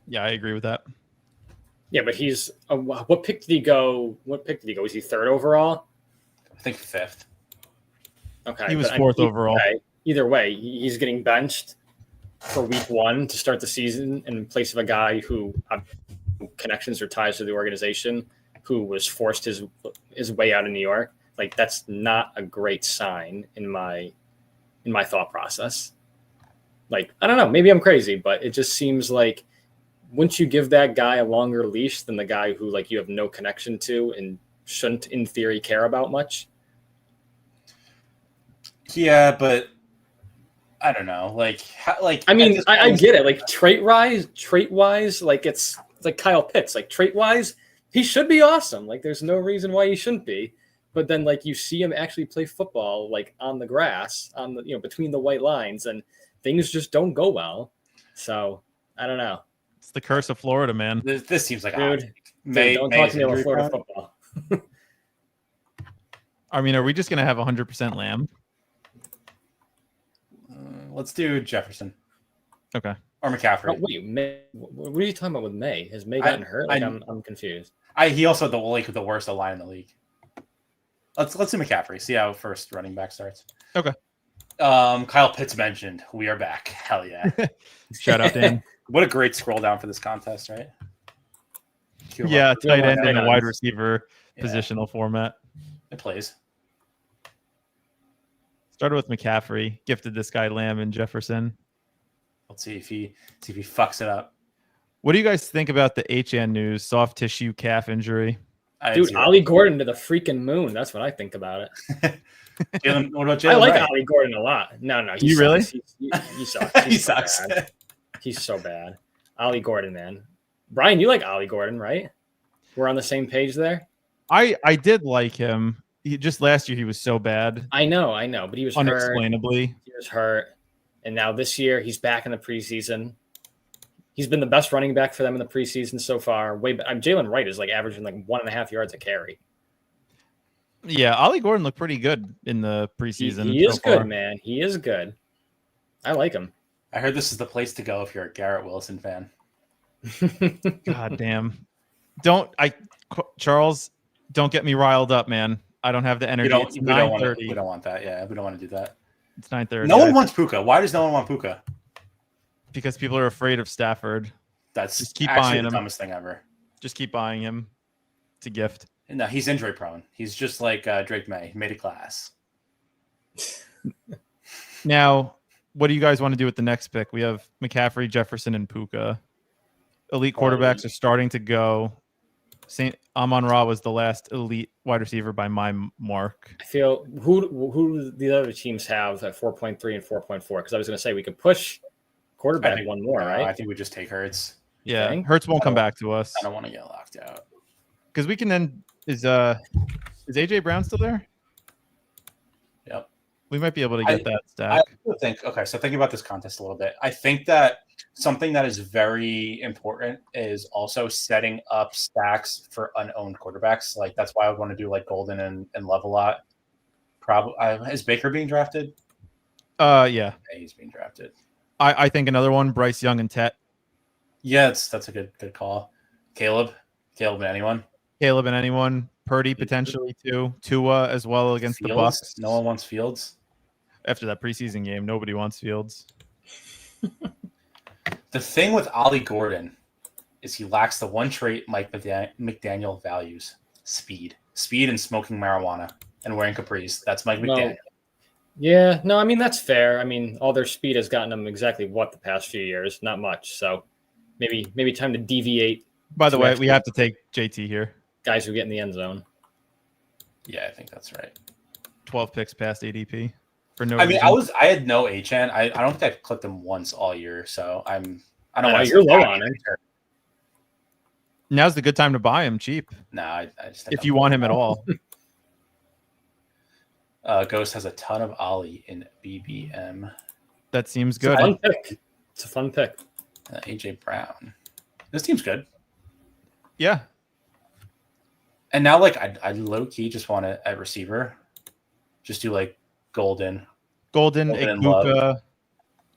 Yeah, I agree with that. Yeah, but he's what pick did he go? Was he 3rd overall? I think 5th. Okay, he was 4th overall. Either way, he's getting benched for week 1 to start the season in place of a guy who had connections or ties to the organization, who was forced his way out of New York. Like, that's not a great sign in my thought process. Like, I don't know, maybe I'm crazy, but it just seems like once you give that guy a longer leash than the guy who like you have no connection to and shouldn't in theory care about much. Yeah, but I don't know. I mean, I get it. Like trait wise, like it's like Kyle Pitts. Like trait wise, he should be awesome. Like there's no reason why he shouldn't be. But then like you see him actually play football like on the grass, on the between the white lines, and things just don't go well. So I don't know. It's the curse of Florida, man. This seems like dude. Don't talk to me about Florida football. I mean, are we just gonna have 100% Lamb? Let's do Jefferson. Okay. Or McCaffrey. Oh, wait, May, what are you talking about with May? Has May gotten hurt? Like I'm confused. He also had the worst line in the league. Let's do McCaffrey. See how first running back starts. Okay. Kyle Pitts mentioned. We are back. Hell yeah. Shout out, Dan. What a great scroll down for this contest, right? Yeah, tight end in a nice. wide receiver positional format. It plays. Started with McCaffrey, gifted this guy Lamb and Jefferson. Let's see if he fucks it up. What do you guys think about the HN news? Soft tissue calf injury. Dude, Ollie Gordon to the freaking moon. That's what I think about it. Jalen, what about Jalen? I like Wright? Ollie Gordon a lot. No, Do you really? He sucks. He sucks. Bad. He's so bad. Ollie Gordon, man. Brian, you like Ollie Gordon, right? We're on the same page there. I did like him. Just last year he was so bad. I know, but he was unexplainably hurt. He was hurt, and now this year he's back in the preseason. He's been the best running back for them in the preseason so far. Jalen Wright is like averaging like 1.5 yards a carry. Yeah, Ollie Gordon looked pretty good in the preseason. He is good, man. He is good. I like him. I heard this is the place to go if you're a Garrett Wilson fan. God damn. Charles, don't get me riled up, man. I don't have the energy. It's 9:30. We don't want that. Yeah, we don't want to do that. It's 9:30. No one wants Puka. Why does no one want Puka? Because people are afraid of Stafford. That's just keep actually buying the him. dumbest thing ever. Just keep buying him. It's a gift. No, he's injury prone. He's just like Drake May. He made a class. Now, what do you guys want to do with the next pick? We have McCaffrey, Jefferson, and Puka. Elite quarterbacks are starting to go. Amon-Ra was the last elite wide receiver by my mark. I feel who the other teams have at 4.3 and 4.4? Because I was going to say we could push quarterback one more, right? I think we just take Hurts. Yeah, Hurts won't come back to us. I don't want to get locked out. Because we can then is AJ Brown still there? Yep. We might be able to get that stack. I think so thinking about this contest a little bit. I think that something that is very important is also setting up stacks for unowned quarterbacks. Like that's why I would want to do like Golden and Love a lot. Probably is Baker being drafted? Yeah, he's being drafted. I think another one, Bryce Young and Tet. Yeah, that's a good call. Caleb and anyone. Purdy potentially too. Tua as well against Fields? the Bucks. No one wants Fields. After that preseason game, nobody wants Fields. The thing with Ollie Gordon is he lacks the one trait Mike McDaniel values: speed and smoking marijuana and wearing capris. That's Mike McDaniel. Yeah, no, I mean that's fair. I mean, all their speed has gotten them exactly what the past few years, not much. So maybe time to deviate. By the way, we have to take JT here. Guys who get in the end zone. Yeah, I think that's right. 12 picks past ADP for no. I mean, reason. I had no HN. I don't think I've clicked him once all year, so I don't know. You're low on him. Now's the good time to buy him cheap. No, I just think if you want him at all. Ghost has a ton of Ollie in BBM. That seems good. It's a fun pick. AJ Brown. This team's good. Yeah. And now, like, I low key just want a receiver. Just do like Golden, Egbuka.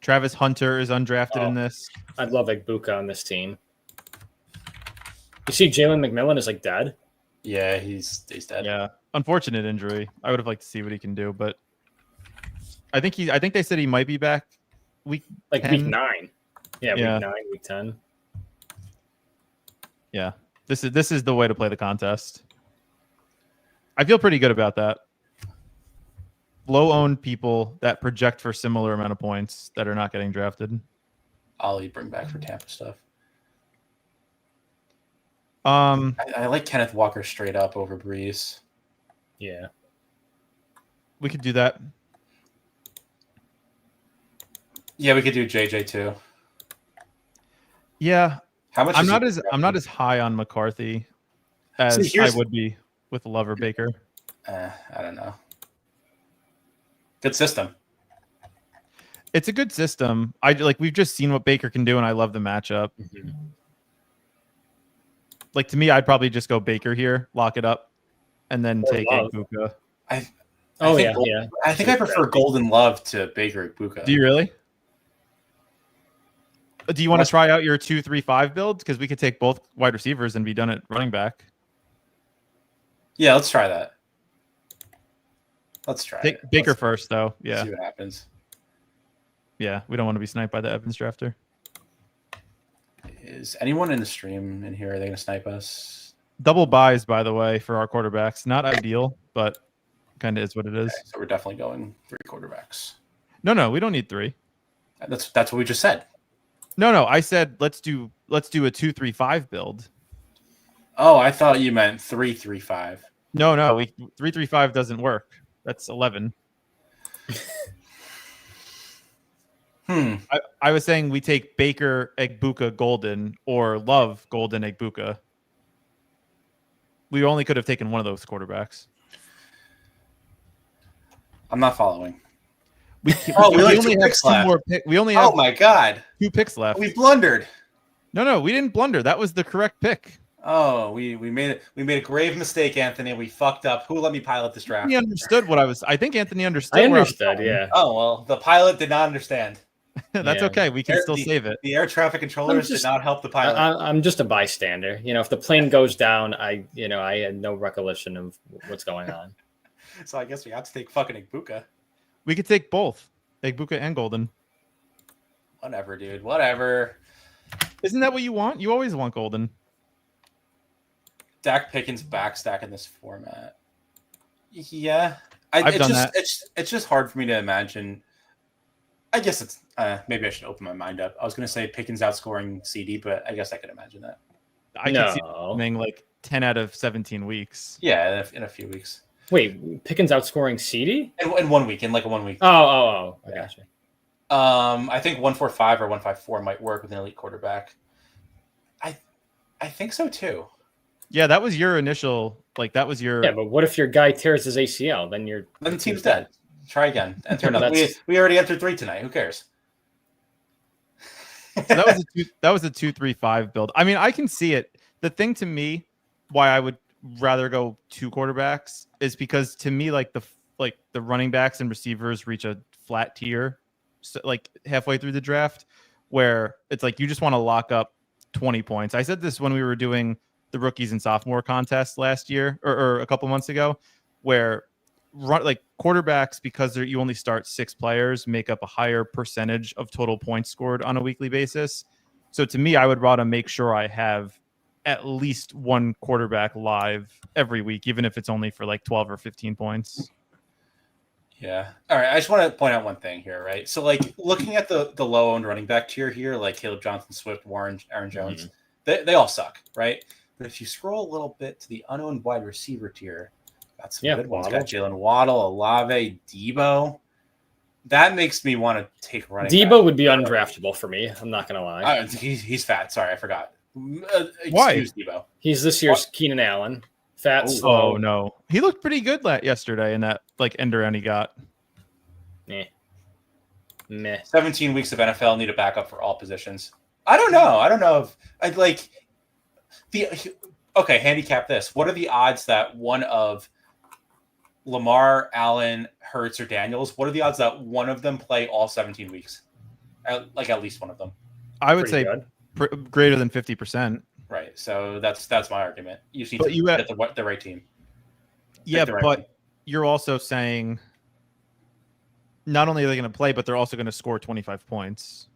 Travis Hunter is undrafted in this. I'd love Egbuka on this team. You see, Jalen McMillan is like dead. Yeah, he's dead. Yeah, unfortunate injury. I would have liked to see what he can do, but I think they said he might be back week 10. Week 9. Yeah, yeah, week 9, week 10. Yeah, this is the way to play the contest. I feel pretty good about that. Low-owned people that project for similar amount of points that are not getting drafted. Ollie, bring back for Tampa stuff. I like Kenneth Walker straight up over Breeze. Yeah, we could do that. Yeah, we could do JJ too. Yeah, how much? I'm not as high on McCarthy as I would be with Lover Baker. I don't know. Good system. It's a good system. We've just seen what Baker can do, and I love the matchup. Mm-hmm. Like, to me, I'd probably just go Baker here, lock it up, and then take Egbuka. I think I prefer Golden Love to Baker Egbuka. Do you really? Do you want to try out your 2-3-5 build? Because we could take both wide receivers and be done at running back. Yeah, let's try that. Let's try it. Baker Let's first, though. Yeah. see what happens. Yeah, we don't want to be sniped by the Evans drafter. Is anyone in the stream in here? Are they going to snipe us? Double buys, by the way, for our quarterbacks. Not ideal, but kind of is what it is. Okay, so we're definitely going 3 quarterbacks. No, we don't need 3. That's what we just said. No, I said let's do a 2-3-5 build. Oh, I thought you meant 3-3-5. No, 3-3-5 doesn't work. That's 11. I was saying we take Baker, Egbuka, Golden, or Love, Golden, Egbuka. We only could have taken one of those quarterbacks. I'm not following. We like only have 2 more picks. We only have Oh my god, 2 picks left. we blundered. No, we didn't blunder. That was the correct pick. Oh, we made it. We made a grave mistake, Anthony. We fucked up. Who let me pilot this draft? He understood what I was. I think Anthony understood. I where was understood. going. Yeah. Oh well, the pilot did not understand. That's Yeah. okay. We can still save it. The air traffic controllers did not help the pilot. I'm just a bystander. If the plane goes down, I had no recollection of what's going on. So I guess we have to take fucking Egbuka. We could take both, Egbuka and Golden. Whatever, dude. Whatever. Isn't that what you want? You always want Golden. Dak Pickens backstack in this format. Yeah, I've done that. It's just hard for me to imagine. I guess it's maybe I should open my mind up. I was going to say Pickens outscoring CD, but I guess I could imagine that. I can see it happening like 10 out of 17 weeks. Yeah, in a few weeks. Wait, Pickens outscoring CD? In 1 week, in like a 1 week. Oh, I Yeah. gotcha. I think 145 or 154 might work with an elite quarterback. I think so too. Yeah, that was your initial. Like that was your. Yeah, but what if your guy tears his ACL? Then the team's dead. Try again. Enter another. That's- we already entered 3 tonight. Who cares? So that was a 2-3-5 build. I mean, I can see it. The thing to me, why I would rather go 2 quarterbacks is because to me, like the running backs and receivers reach a flat tier, so like halfway through the draft, where it's like you just want to lock up 20 points. I said this when we were doing the rookies and sophomore contest last year or a couple months ago, where quarterbacks, because you only start 6 players, make up a higher percentage of total points scored on a weekly basis. So to me, I would rather make sure I have at least 1 quarterback live every week, even if it's only for like 12 or 15 points. Yeah. All right. I just want to point out one thing here, right? So, like, looking at the low-owned running back tier here, like Caleb Johnson, Swift, Warren, Aaron Jones, they all suck, right? But if you scroll a little bit to the unowned wide receiver tier, got some good ones. Got Jalen Waddle, Olave, Debo. That makes me want to take running Debo back. would be undraftable for me. I'm not gonna lie. He's fat. Sorry, I forgot. Why? Debo. He's this year's Keenan Allen. Fat. Oh no, he looked pretty good yesterday in that like end around he got. Meh. 17 weeks of NFL, need a backup for all positions. I don't know if I'd like okay, handicap this. What are the odds that one of Lamar, Allen, Hurts, or Daniels, what are the odds that one of them play all 17 weeks? At least one of them. I would say greater than 50%. Right. So that's my argument. You just need to get the right team. Yeah, but you're also saying not only are they going to play, but they're also going to score 25 points.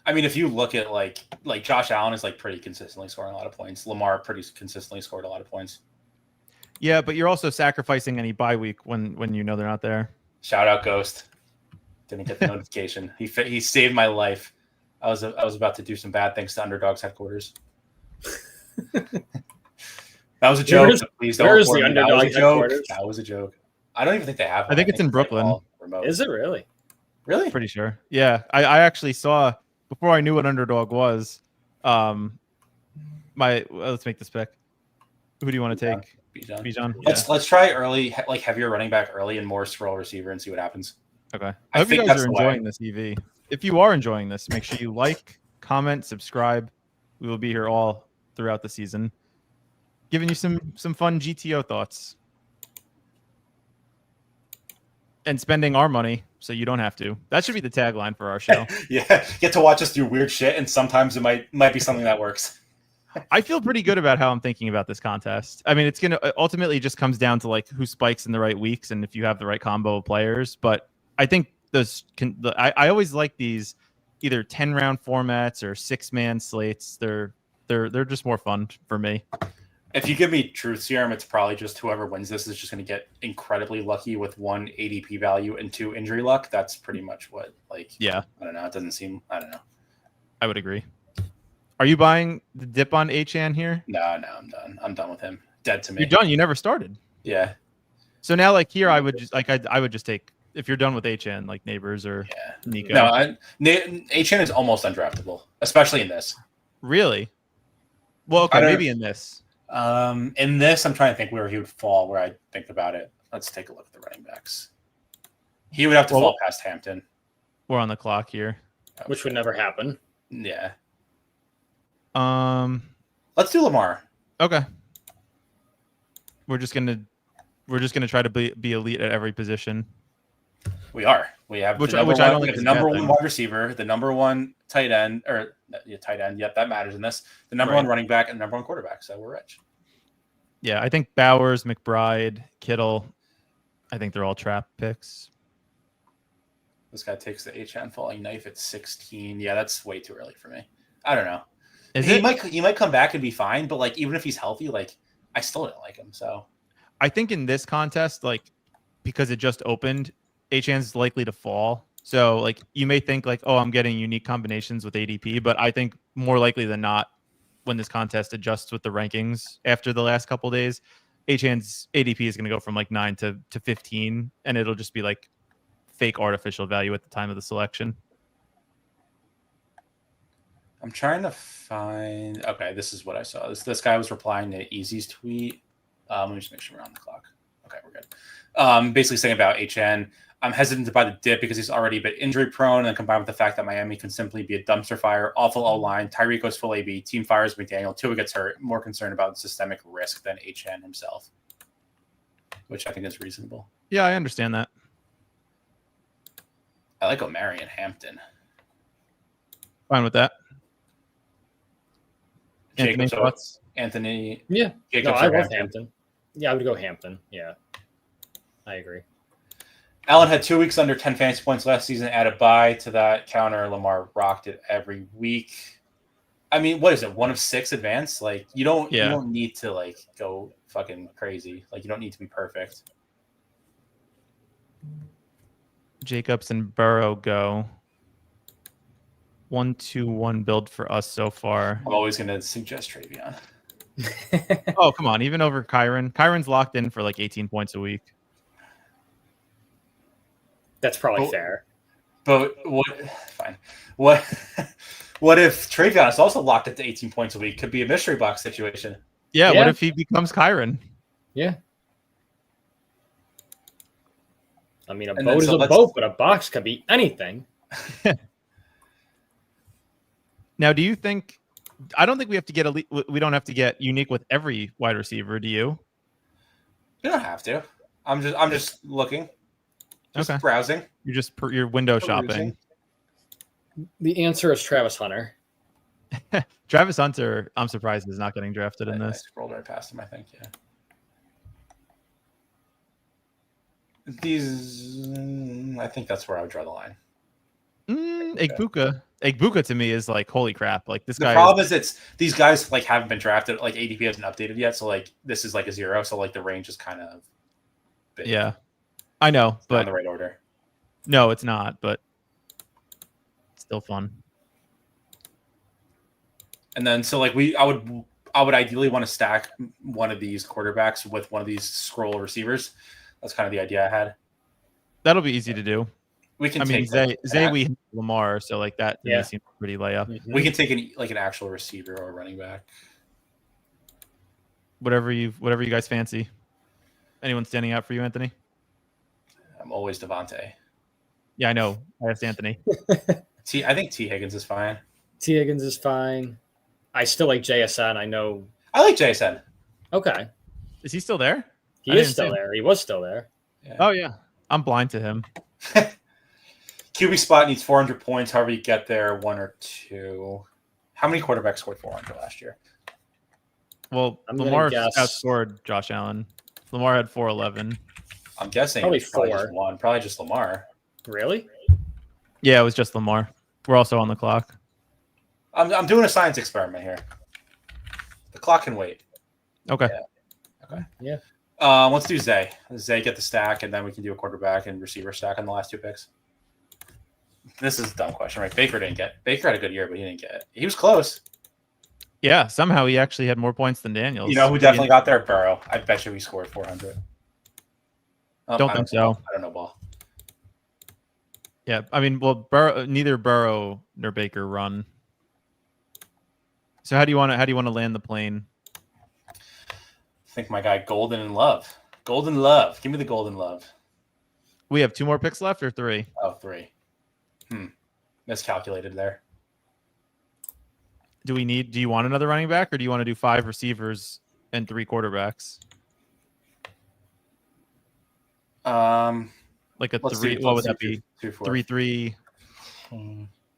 I mean, if you look at like Josh Allen is like pretty consistently scoring a lot of points. Lamar pretty consistently scored a lot of points. Yeah, but you're also sacrificing any bye week when you know they're not there. Shout out Ghost. Didn't get the notification. He saved my life. I was about to do some bad things to Underdog's headquarters. That was a joke. Please don't. Where is the Underdog headquarters? That was a joke. I don't even think they have one. I think it's in Brooklyn. Remote. Is it really? Really? Pretty sure. Yeah, I actually saw before I knew what Underdog was. Let's make this pick. Who do you want to take? Bijan. Yeah. Let's try early, like heavier running back early and more scroll receiver and see what happens. Okay. I hope you guys are enjoying this EV. If you are enjoying this, make sure you like, comment, subscribe. We will be here all throughout the season, giving you some fun GTO thoughts and spending our money so you don't have to. That should be the tagline for our show. Yeah, get to watch us do weird shit, and sometimes it might be something that works. I feel pretty good about how I'm thinking about this contest. I mean, it's going to ultimately just comes down to like who spikes in the right weeks and if you have the right combo of players. But I think I always like these either 10-round formats or 6-man slates. They're just more fun for me. If you give me truth serum, it's probably just whoever wins this is just going to get incredibly lucky with 1 ADP value and 2 injury luck. That's pretty much what, like, yeah. I don't know. It doesn't seem, I don't know. I would agree. Are you buying the dip on Achan here? No, I'm done. I'm done with him. Dead to me. You're done. You never started. Yeah. So now, like here, I would just I would just take if you're done with Achan, like Neighbors or Nico. No, Achan is almost undraftable, especially in this. Really? Well, okay, maybe in this. In this, I'm trying to think where he would fall. Where I think about it. Let's take a look at the running backs. He would have to fall past Hampton. We're on the clock here, which would never happen. Yeah. Let's do Lamar. Okay. We're just gonna try to be elite at every position. We are. We have the number one wide receiver, the number one tight end, or tight end. Yep, that matters in this. The number one running back and the number one quarterback. So we're rich. Yeah, I think Bowers, McBride, Kittle. I think they're all trap picks. This guy takes the Achan falling knife at 16. Yeah, that's way too early for me. I don't know. He might come back and be fine, but like even if he's healthy, like I still don't like him. So I think in this contest, like because it just opened, Achan's likely to fall. So like you may think like, oh, I'm getting unique combinations with ADP, but I think more likely than not, when this contest adjusts with the rankings after the last couple of days, Achan's ADP is going to go from like 9 to 15, and it'll just be like fake artificial value at the time of the selection. I'm trying to find. Okay, this is what I saw. This guy was replying to Easy's tweet. Let me just make sure we're on the clock. Okay, we're good. Basically saying about HN, I'm hesitant to buy the dip because he's already a bit injury prone, and then combined with the fact that Miami can simply be a dumpster fire, awful O-line, Tyreek goes full AB, team fires McDaniel, Tua gets hurt, more concerned about systemic risk than HN himself, which I think is reasonable. Yeah, I understand that. I like Omari and Hampton. Fine with that. Anthony. Yeah. Jacobs I love Hampton. Yeah, I would go Hampton. Yeah. I agree. Allen had 2 weeks under 10 fantasy points last season. Add a bye to that counter. Lamar rocked it every week. I mean, what is it? 1 of 6 advance? Like you don't need to like go fucking crazy. Like you don't need to be perfect. Jacobs and Burrow go 1-2-1 build for us so far. I'm always going to suggest Travion. Oh, come on. Even over Kyron. Kyron's locked in for like 18 points a week. That's probably fair. But fine. What if Travion is also locked at 18 points a week? Could be a mystery box situation. Yeah. What if he becomes Kyron? Yeah. I mean, a boat is a boat, but a box could be anything. Now, do you think? I don't think we have to get elite. We don't have to get unique with every wide receiver. Do you? You don't have to. I'm just looking. Just browsing. You're window shopping. The answer is Travis Hunter. Travis Hunter, I'm surprised is not getting drafted in this. I scrolled right past him, I think. Yeah. I think that's where I would draw the line. Egbuka to me is like holy crap. Like this guy. The problem is these guys like haven't been drafted. Like ADP hasn't updated yet, so like this is like a 0. So like the range is kind of big. Yeah, I know, but in the right order. No, it's not. But it's still fun. And then so like I would ideally want to stack one of these quarterbacks with one of these scroll receivers. That's kind of the idea I had. That'll be easy to do. We can Zay we have Lamar, so like that to me seems pretty layup. Mm-hmm. We can take an actual receiver or a running back. Whatever you guys fancy. Anyone standing out for you, Anthony? I'm always Devontae. Yeah, I know. I asked Anthony. I think T. Higgins is fine. T. Higgins is fine. I still like JSN. I know. I like JSN. Okay. Is he still there? He is still there. He was still there. Yeah. Oh, yeah. I'm blind to him. QB spot needs 400 points. However you get there, 1 or 2. How many quarterbacks scored 400 last year? Well, I'm gonna Lamar guess- outscored Josh Allen. Lamar had 411. I'm guessing Probably it's probably 4. just one. Probably just Lamar. Really? Yeah, it was just Lamar. We're also on the clock. I'm doing a science experiment here. The clock can wait. Okay. Yeah. Let's do Zay. Zay get the stack, and then we can do a quarterback and receiver stack on the last 2 picks. This is a dumb question, right? Baker had a good year, but he didn't get it. He was close. Yeah, somehow he actually had more points than Daniels. You know who definitely got there? Burrow. I bet you he scored 400. Don't think so. I don't know ball. Yeah, I mean, well, neither Burrow nor Baker run. So how do you want to land the plane? I think my guy Golden and Love. Golden Love. Give me the Golden Love. We have 2 more picks left or 3? Oh, 3. Miscalculated there. Do you want another running back, or do you want to do 5 receivers and 3 quarterbacks? Like a 3. What would that be? 3-3.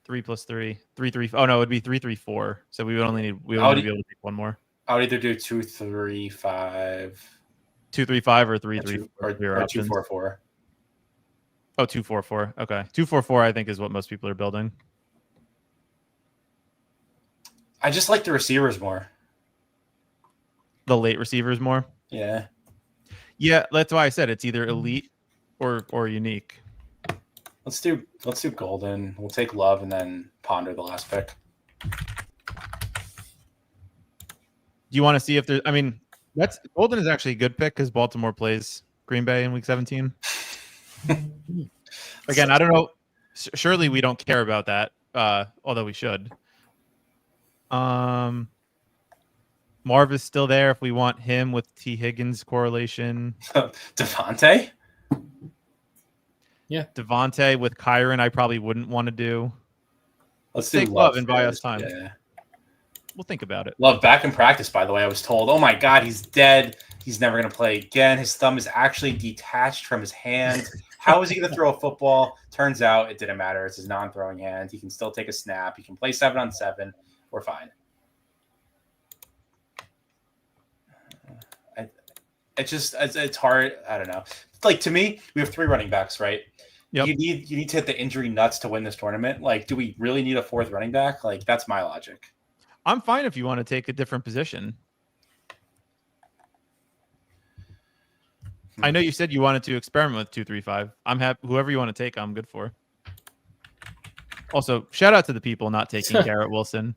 3 plus 3. 3-3. Oh no, it'd be 3-3-4. So we would only need. We would only be able to take one more. I would either do 2-3-5. 2-3-5 or 3-3 or 2-4-4. Oh, 2-4-4. Okay, 2-4-4. I think is what most people are building. I just like the receivers more. The late receivers more. Yeah. Yeah, that's why I said it's either elite or unique. Let's do Golden. We'll take Love and then ponder the last pick. Do you want to see if there's? I mean, Golden is actually a good pick because Baltimore plays Green Bay in Week 17. Again, I don't know. Surely we don't care about that, although we should. Marv is still there if we want him with T. Higgins correlation. Devontae? Yeah. Devontae with Kyron, I probably wouldn't want to do. Let's take Love and buy us time. Yeah. We'll think about it. Love back in practice, by the way. I was told, oh my God, he's dead. He's never going to play again. His thumb is actually detached from his hand. How is he going to throw a football? Turns out it didn't matter. It's his non-throwing hand. He can still take a snap. He can play 7-on-7. We're fine. It's hard. I don't know. Like, to me, we have 3 running backs, right? Yep. You need to hit the injury nuts to win this tournament. Like, do we really need a 4th running back? Like, that's my logic. I'm fine if you want to take a different position. I know you said you wanted to experiment with 2-3-5. I'm happy. Whoever you want to take, I'm good for. Also, shout out to the people not taking Garrett Wilson.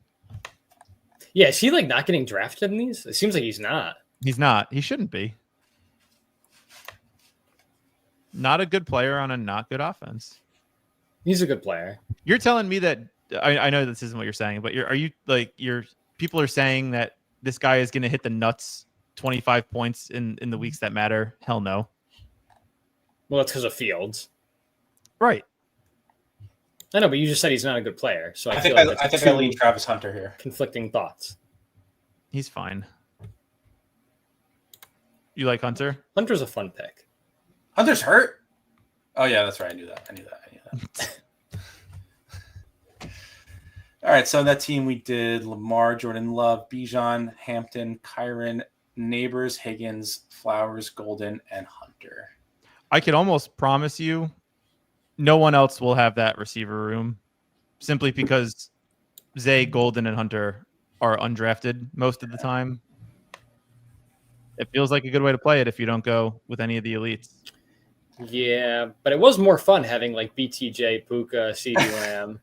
Yeah, is he like not getting drafted in these? It seems like he's not. He's not. He shouldn't be. Not a good player on a not good offense. He's a good player. You're telling me that I know this isn't what you're saying, but people are saying that this guy is going to hit the nuts 25 points in the weeks that matter? Hell no. Well, that's because of Fields. Right. I know, but you just said he's not a good player. So I think I lean Travis Hunter here. Conflicting thoughts. He's fine. You like Hunter? Hunter's a fun pick. Hunter's hurt? Oh, yeah, that's right. I knew that. All right, so that team we did Lamar, Jordan Love, Bijan, Hampton, Kyron, Neighbors, Higgins, Flowers, Golden, and Hunter. I could almost promise you no one else will have that receiver room simply because Zay, Golden, and Hunter are undrafted most of the time. It feels like a good way to play it if you don't go with any of the elites. Yeah, but it was more fun having like BTJ, Puka, CeeDee Lamb.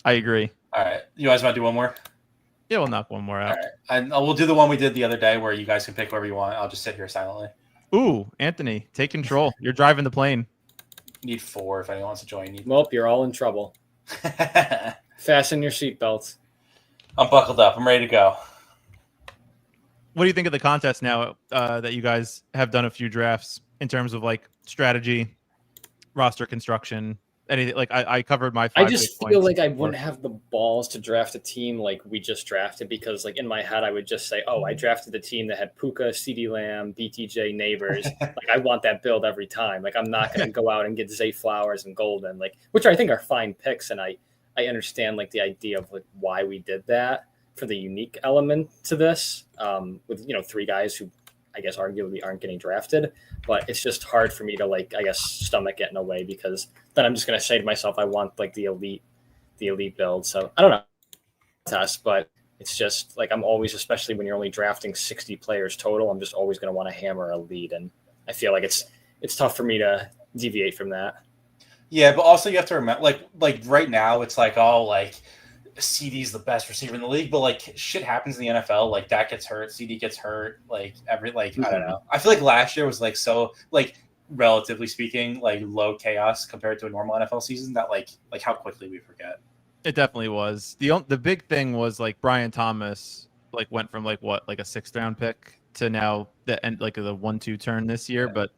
I agree. All right. You guys want to do one more? Yeah, we'll knock one more out. All right. And we'll do the one we did the other day where you guys can pick whoever you want. I'll just sit here silently. Ooh, Anthony, take control. You're driving the plane. Need 4 if anyone wants to join. Nope, you're all in trouble. Fasten your seatbelts. I'm buckled up. I'm ready to go. What do you think of the contest now that you guys have done a few drafts in terms of like strategy, roster construction, anything? Like I covered my 5 I just feel like I wouldn't have the balls to draft a team like we just drafted because like in my head I would just say, oh, I drafted the team that had Puka, CeeDee Lamb, BTJ, Neighbors. Like I want that build every time. Like I'm not going to go out and get Zay Flowers and Golden, like which I think are fine picks, and I understand like the idea of like why we did that. for the unique element to this, with 3 guys who I guess arguably aren't getting drafted, but it's just hard for me to like, I guess, stomach it in a way, because then I'm just going to say to myself, I want like the elite build. So I don't know, test, but it's just like, I'm always, especially when you're only drafting 60 players total, I'm just always going to want to hammer elite. And I feel like it's tough for me to deviate from that. Yeah, but also you have to remember, like right now, it's like, oh, like CD's the best receiver in the league, but like shit happens in the NFL. Like Dak gets hurt, CD gets hurt, like I don't know. I feel like last year was like so like relatively speaking like low chaos compared to a normal NFL season that like how quickly we forget. It definitely was. The big thing was like Brian Thomas like went from like what, like a 6th round pick to now the end, like the 1-2 turn this year. Yeah. But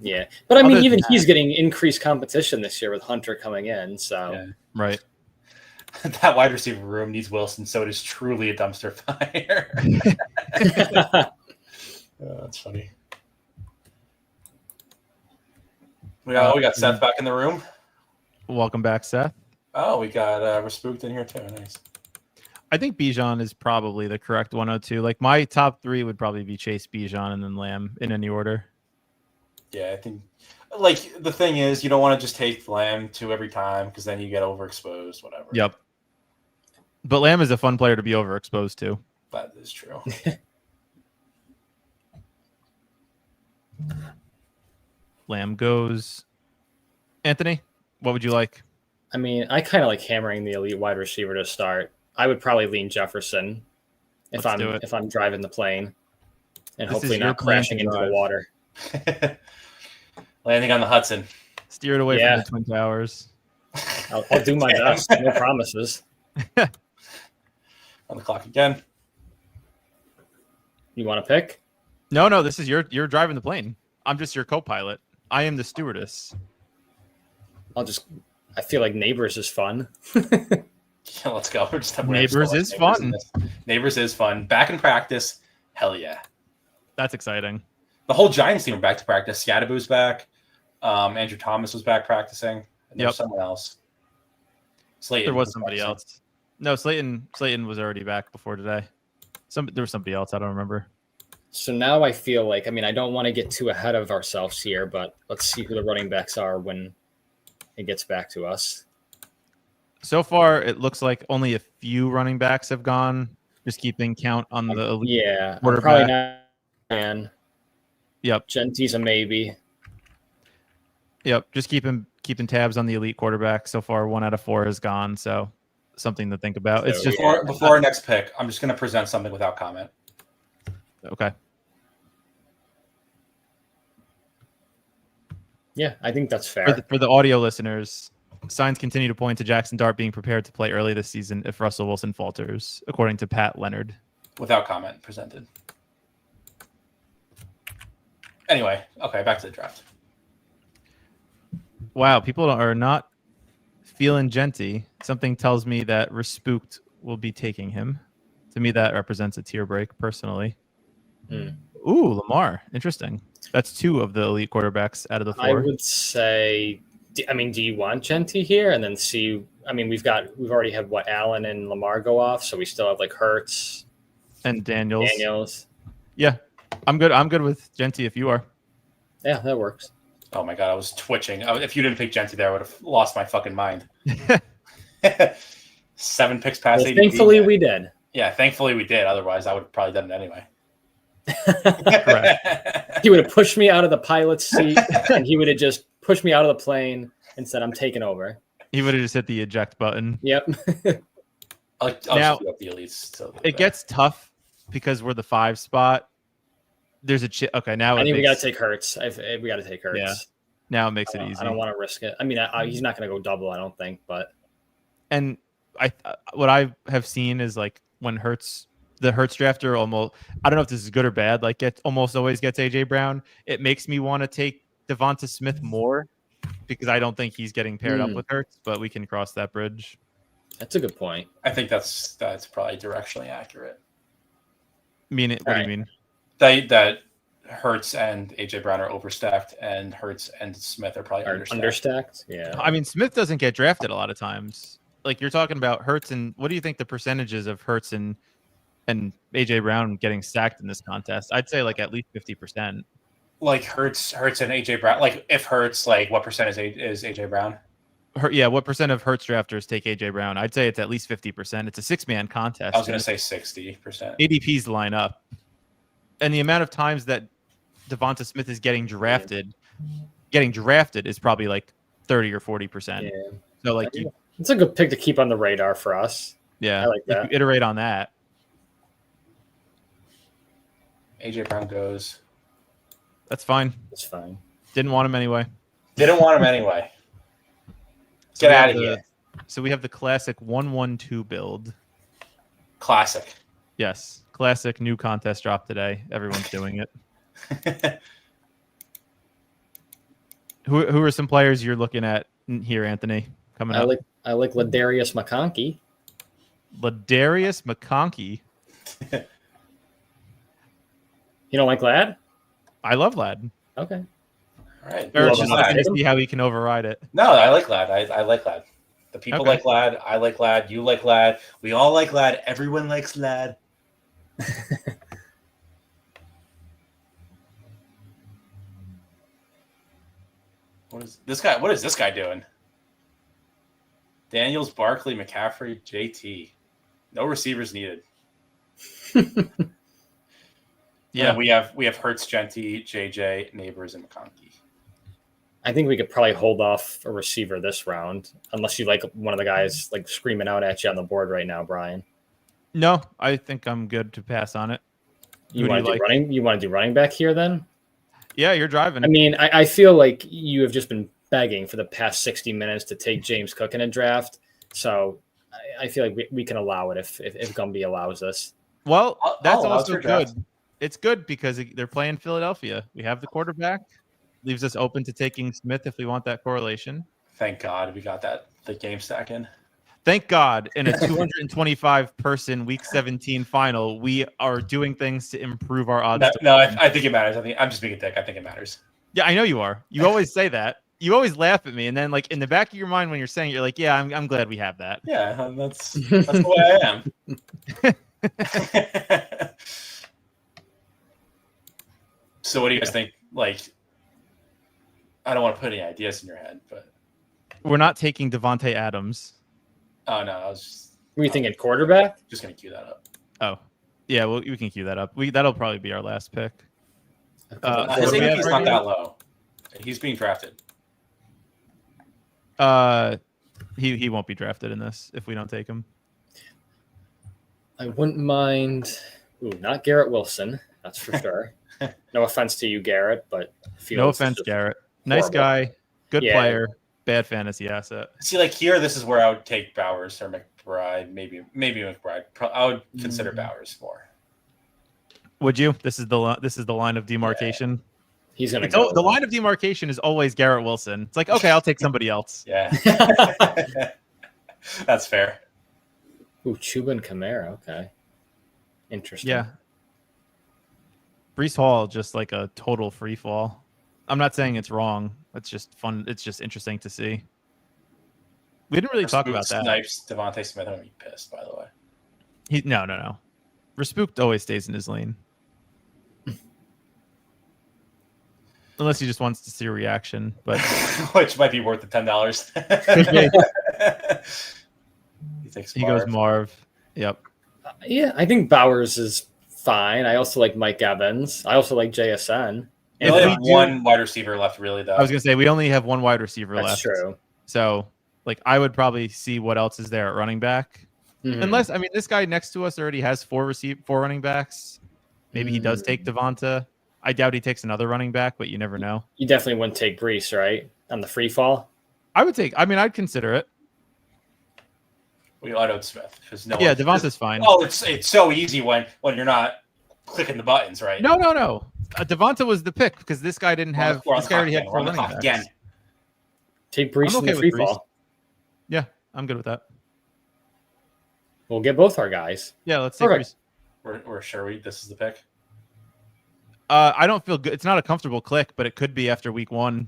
yeah, but I mean, even he's getting increased competition this year with Hunter coming in. So Yeah. Right. That wide receiver room needs Wilson, so it is truly a dumpster fire. That's funny. We got Seth back in the room. Welcome back, Seth. Oh, we got Respooked in here too. Nice. I think Bijan is probably the correct 102. Like my top 3 would probably be Chase, Bijan, and then Lamb in any order. Yeah, I think like the thing is you don't want to just take Lamb 2 every time because then you get overexposed, whatever. Yep. But Lamb is a fun player to be overexposed to. That is true. Lamb goes. Anthony, what would you like? I mean, I kind of like hammering the elite wide receiver to start. I would probably lean Jefferson if I'm driving the plane and hopefully not crashing into the water. Landing on the Hudson. Steer it away from the Twin Towers. I'll do my best. No promises. On the clock again. You want to pick? No. This is you're driving the plane. I'm just your co-pilot. I am the stewardess. I feel like Neighbors is fun. Yeah, let's go. We're just Neighbors is fun. Neighbors is fun. Back in practice. Hell yeah. That's exciting. The whole Giants team are back to practice. Scadaboo's back. Andrew Thomas was back practicing. And there was someone else. Slayton. There was somebody else. No, Slayton was already back before today. There was somebody else. I don't remember. So now I feel like, I mean, I don't want to get too ahead of ourselves here, but let's see who the running backs are when it gets back to us. So far, it looks like only a few running backs have gone. Just keeping count on the elite quarterback. Probably not. Man. Yep. Genty's a maybe. Yep. Just keeping tabs on the elite quarterback. So far, 1 out of 4 is gone. So something to think about. It's just before our next pick, I'm just going to present something without comment. Okay. Yeah, I think that's fair. For the audio listeners, signs continue to point to Jackson Dart being prepared to play early this season if Russell Wilson falters, according to Pat Leonard. Without comment presented. Anyway, okay, back to the draft. Wow, people are not feeling Genty. Something tells me that Respooked will be taking him. To me, that represents a tier break, personally. Ooh, Lamar. Interesting. That's 2 of the elite quarterbacks out of the 4. I would say, do you want Genty here? And then see, I mean, we've already had Allen and Lamar go off, so we still have like Hurts and Daniels. Yeah. I'm good with Genty if you are. Yeah, that works. Oh my God, I was twitching. If you didn't pick Genty there, I would have lost my fucking mind. 7 picks past 80. Thankfully, we did. Yeah, thankfully we did. Otherwise, I would have probably done it anyway. He would have pushed me out of the pilot's seat, and he would have just pushed me out of the plane and said, "I'm taking over." He would have just hit the eject button. Yep. I'll now, just the elites. So it gets tough because we're the 5 spot. There's a okay now. I think we got to take Hurts. We got to take Hurts. Yeah. Now it makes it easy. I don't want to risk it. I mean, he's not going to go double, I don't think. But what I have seen is like when the Hurts drafter almost, I don't know if this is good or bad, like almost always gets AJ Brown. It makes me want to take Devonta Smith more because I don't think he's getting paired up with Hurts, but we can cross that bridge. That's a good point. I think that's probably directionally accurate. What do you mean? That Hurts and AJ Brown are overstacked, and Hurts and Smith are probably understacked. Yeah. I mean, Smith doesn't get drafted a lot of times. Like you're talking about Hurts, and what do you think the percentages of Hurts and and AJ Brown getting sacked in this contest, I'd say like at least 50%. Like Hurts and AJ Brown. Like if Hurts, like what percent is AJ Brown? What percent of Hurts drafters take AJ Brown? I'd say it's at least 50%. It's a 6-man contest. I was going to say 60%. ADPs line up, and the amount of times that Devonta Smith is getting drafted is probably like 30 or 40%. Yeah. So like it's a good pick to keep on the radar for us. Yeah, I like that. You iterate on that. AJ Brown goes. That's fine. That's fine. Didn't want him anyway. Didn't want him anyway. So Get out of here. So we have the classic 1-1-2 build. Classic. Yes, classic new contest drop today. Everyone's doing it. Who are some players you're looking at here, Anthony? Coming up. I like Ladarius McConkey. Ladarius McConkey. You don't like Lad? I love Lad. Okay. All right. Eric's just looking to see how he can override it. No, I like Lad. I like Lad. The people Okay. like Lad. I like Lad. You like Lad. We all like Lad. Everyone likes Lad. What is this guy doing? Daniels, Barkley, McCaffrey, JT. No receivers needed. Yeah, And we have Hurts, Genty, JJ, Neighbors, and McConkey. I think we could probably hold off a receiver this round, unless you like one of the guys like screaming out at you on the board right now, Brian. no, I think I'm good to pass on it. You Who do want to you do like? running? You want to do running back here then? Yeah, you're driving. I mean, I feel like you have just been begging for the past 60 minutes to take James Cook in a draft, so I feel like we can allow it if Gumby allows us. Well, that's allow also your good. draft. It's good because they're playing Philadelphia. We have the quarterback. Leaves us open to taking Smith if we want that correlation. Thank God we got the game stack in. Thank God, in a 225 person Week 17 final, we are doing things to improve our odds. I think it matters. I'm just being a dick. I think it matters. Yeah, I know you are. You always say that. You always laugh at me, and then like in the back of your mind when you're saying it, you're like, "Yeah, I'm glad we have that." Yeah, that's the way I am. So what do you guys think? Like, I don't want to put any ideas in your head, but We're not taking Devontae Adams. oh no, I was Were you thinking quarterback? just gonna cue that up. Oh, yeah. Well, we can cue that up. That'll probably be our last pick. His what do we have ADP's right not here? that low. He's being drafted. He won't be drafted in this if we don't take him. I wouldn't mind. Not Garrett Wilson, that's for sure. No offense to you, Garrett, but No offense, Garrett. Nice horrible. guy, good Yeah. player, bad fantasy asset. See, like here, this is where I would take Bowers or McBride. Maybe McBride. I would consider Bowers more. Would you? This is the line of demarcation. He's gonna It's go. the line of demarcation is always Garrett Wilson. It's like, okay, I'll take somebody else. Yeah, that's fair. Ooh, Chuba and Kamara. Okay, interesting. Yeah. Brees Hall, just like a total free fall. I'm not saying it's wrong. It's just fun. It's just interesting to see. We didn't really talk about that. Snipes Devontae Smith. I'm gonna be pissed. By the way, No. Raspooked always stays in his lane. Unless he just wants to see a reaction, but which might be worth the $10. he goes Marv. Yep. Yeah, I think Bowers is fine. I also like Mike Evans. I also like JSN. We only have one wide receiver left, really. Though I was gonna say we only have one wide receiver That's left. true. So, like, I would probably see what else is there at running back. Mhm. Unless, I mean, this guy next to us already has four running backs. Maybe he does take Devonta. I doubt he takes another running back, but you never know. You definitely wouldn't take Brees, right? On the free fall. I'd consider it. We autoed Smith because no. Yeah, Devonta's fine. Oh, it's so easy when you're not clicking the buttons, right? No. Devonta was the pick because this guy didn't have. This guy already had four running backs. Again. Take Brees I'm in okay the free with Brees. fall. Yeah, I'm good with that. We'll get both our guys. Yeah, let's take Perfect. Brees. We're sure this is the pick. I don't feel good. It's not a comfortable click, but it could be after week 1.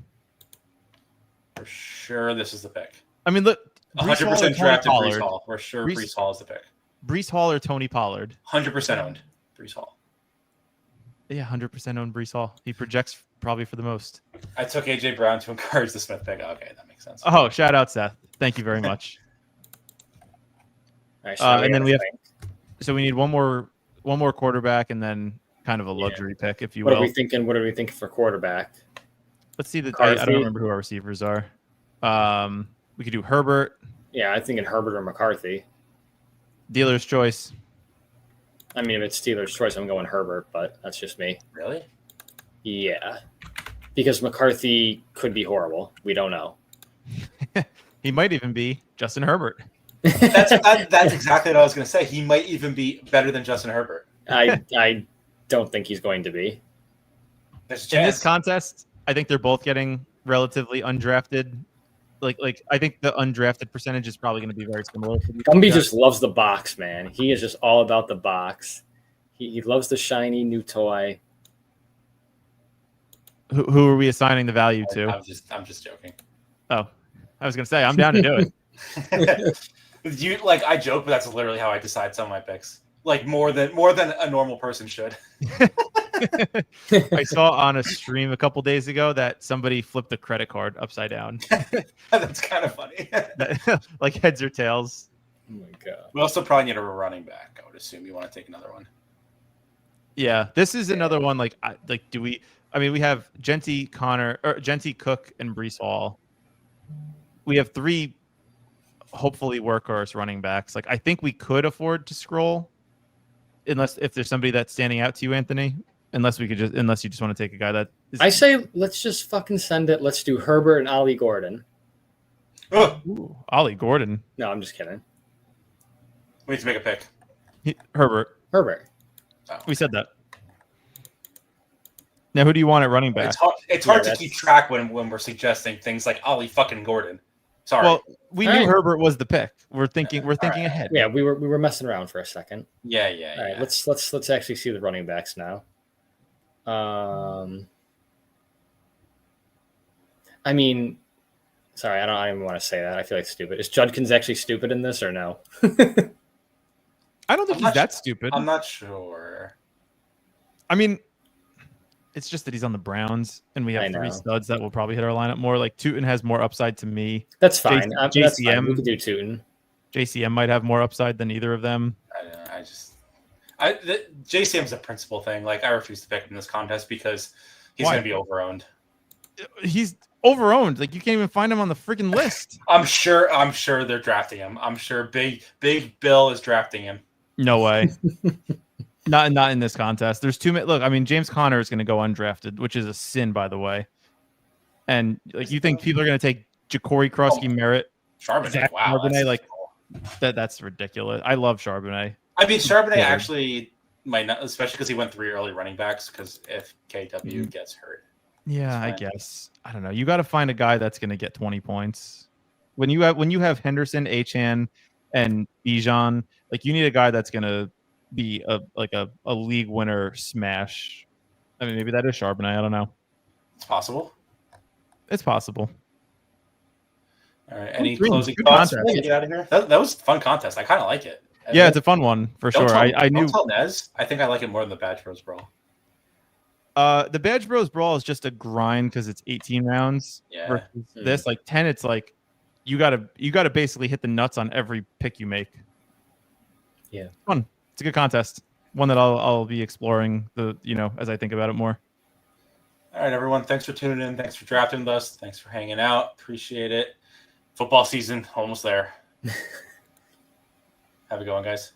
We're sure this is the pick. I mean, look, 100% drafted Brees Hall. We're sure Brees Hall is the pick. Breece Hall or Tony Pollard? 100% owned. Breece Hall. Yeah, 100% owned Breece Hall. He projects probably for the most. I took AJ Brown to encourage the Smith pick. Okay, that makes sense. Oh, shout out Seth. Thank you very much. All right, so And then we have. So we need one more quarterback, and then kind of a luxury pick, if you What will. are we thinking? What are we thinking for quarterback? Let's see. I don't remember who our receivers are. We could do Herbert. Yeah, I'm thinking Herbert or McCarthy. Dealer's choice. I mean, if it's Steelers' choice, I'm going Herbert, but that's just me. Really? Yeah, because McCarthy could be horrible. We don't know. He might even be Justin Herbert. That's exactly what I was going to say. He might even be better than Justin Herbert. I don't think he's going to be. There's a In chance. this contest, I think they're both getting relatively undrafted. Like I think the undrafted percentage is probably going to be very similar. Gumby just loves the box, man. He is just all about the box. He loves the shiny new toy. Who are we assigning the value to? I'm just joking. Oh, I was going to say I'm down to do it. I joke, but that's literally how I decide some of my picks. Like more than a normal person should. I saw on a stream a couple days ago that somebody flipped a credit card upside down. That's kind of funny. Like heads or tails. Oh my god. We also probably need a running back. I would assume you want to take another one. Yeah, this is another one. Do we? I mean, we have Genty, Cook, and Breece Hall. We have 3 hopefully workhorse running backs. Like I think we could afford to scroll, if there's somebody that's standing out to you, Anthony. Unless you just want to take a guy that is... I say let's just fucking send it. Let's do Herbert and Ollie Gordon. Ooh, Ollie Gordon. No, I'm just kidding. We need to make a pick. Herbert. Herbert. Oh. We said that. Now, who do you want at running back? It's hard to keep track when we're suggesting things like Ollie fucking Gordon. Sorry. Well, we knew Herbert was the pick. We're thinking ahead. Yeah, we were messing around for a second. Yeah. All right, let's actually see the running backs now. I mean, sorry, I don't even want to say that. I feel like stupid. Is Judkins actually stupid in this or no? I don't think he's that stupid. I'm not sure. I mean, it's just that he's on the Browns, and we have 3 studs that will probably hit our lineup more. Like Tootin has more upside to me. That's fine. JCM, That's fine. We could do Tootin. JCM might have more upside than either of them. JCM's a principal thing. Like I refuse to pick him in this contest because he's going to be overowned. He's overowned. Like you can't even find him on the freaking list. I'm sure they're drafting him. I'm sure Big Bill is drafting him. No way. Not in this contest. There's too many. Look, I mean, James Conner is going to go undrafted, which is a sin, by the way. And like, you think people are going to take Jacory Croskey-Merritt, Charbonnet? Wow, Charbonnet, that's ridiculous. I love Charbonnet. I mean, Charbonnet actually might not, especially because he went 3 early running backs. Because if KW gets hurt, yeah, I guess I don't know. You got to find a guy that's going to get 20 points. When you have Henderson, Achane, and Bijan, like you need a guy that's going to be a league winner smash. I mean, maybe that is Charbonnet. I don't know. It's possible. It's possible. All right. Any closing thoughts before we get out of here? That was a fun contest. I kind of like it. Yeah, it's a fun one for sure. I knew. Don't tell Nez. I think I like it more than the Badge Bros Brawl. The Badge Bros Brawl is just a grind because it's 18 rounds. Yeah. Versus this, like 10, it's like you gotta basically hit the nuts on every pick you make. Yeah. Fun. It's a good contest. One that I'll be exploring as I think about it more. All right, everyone. Thanks for tuning in. Thanks for drafting with us. Thanks for hanging out. Appreciate it. Football season almost there. Have a good one, guys.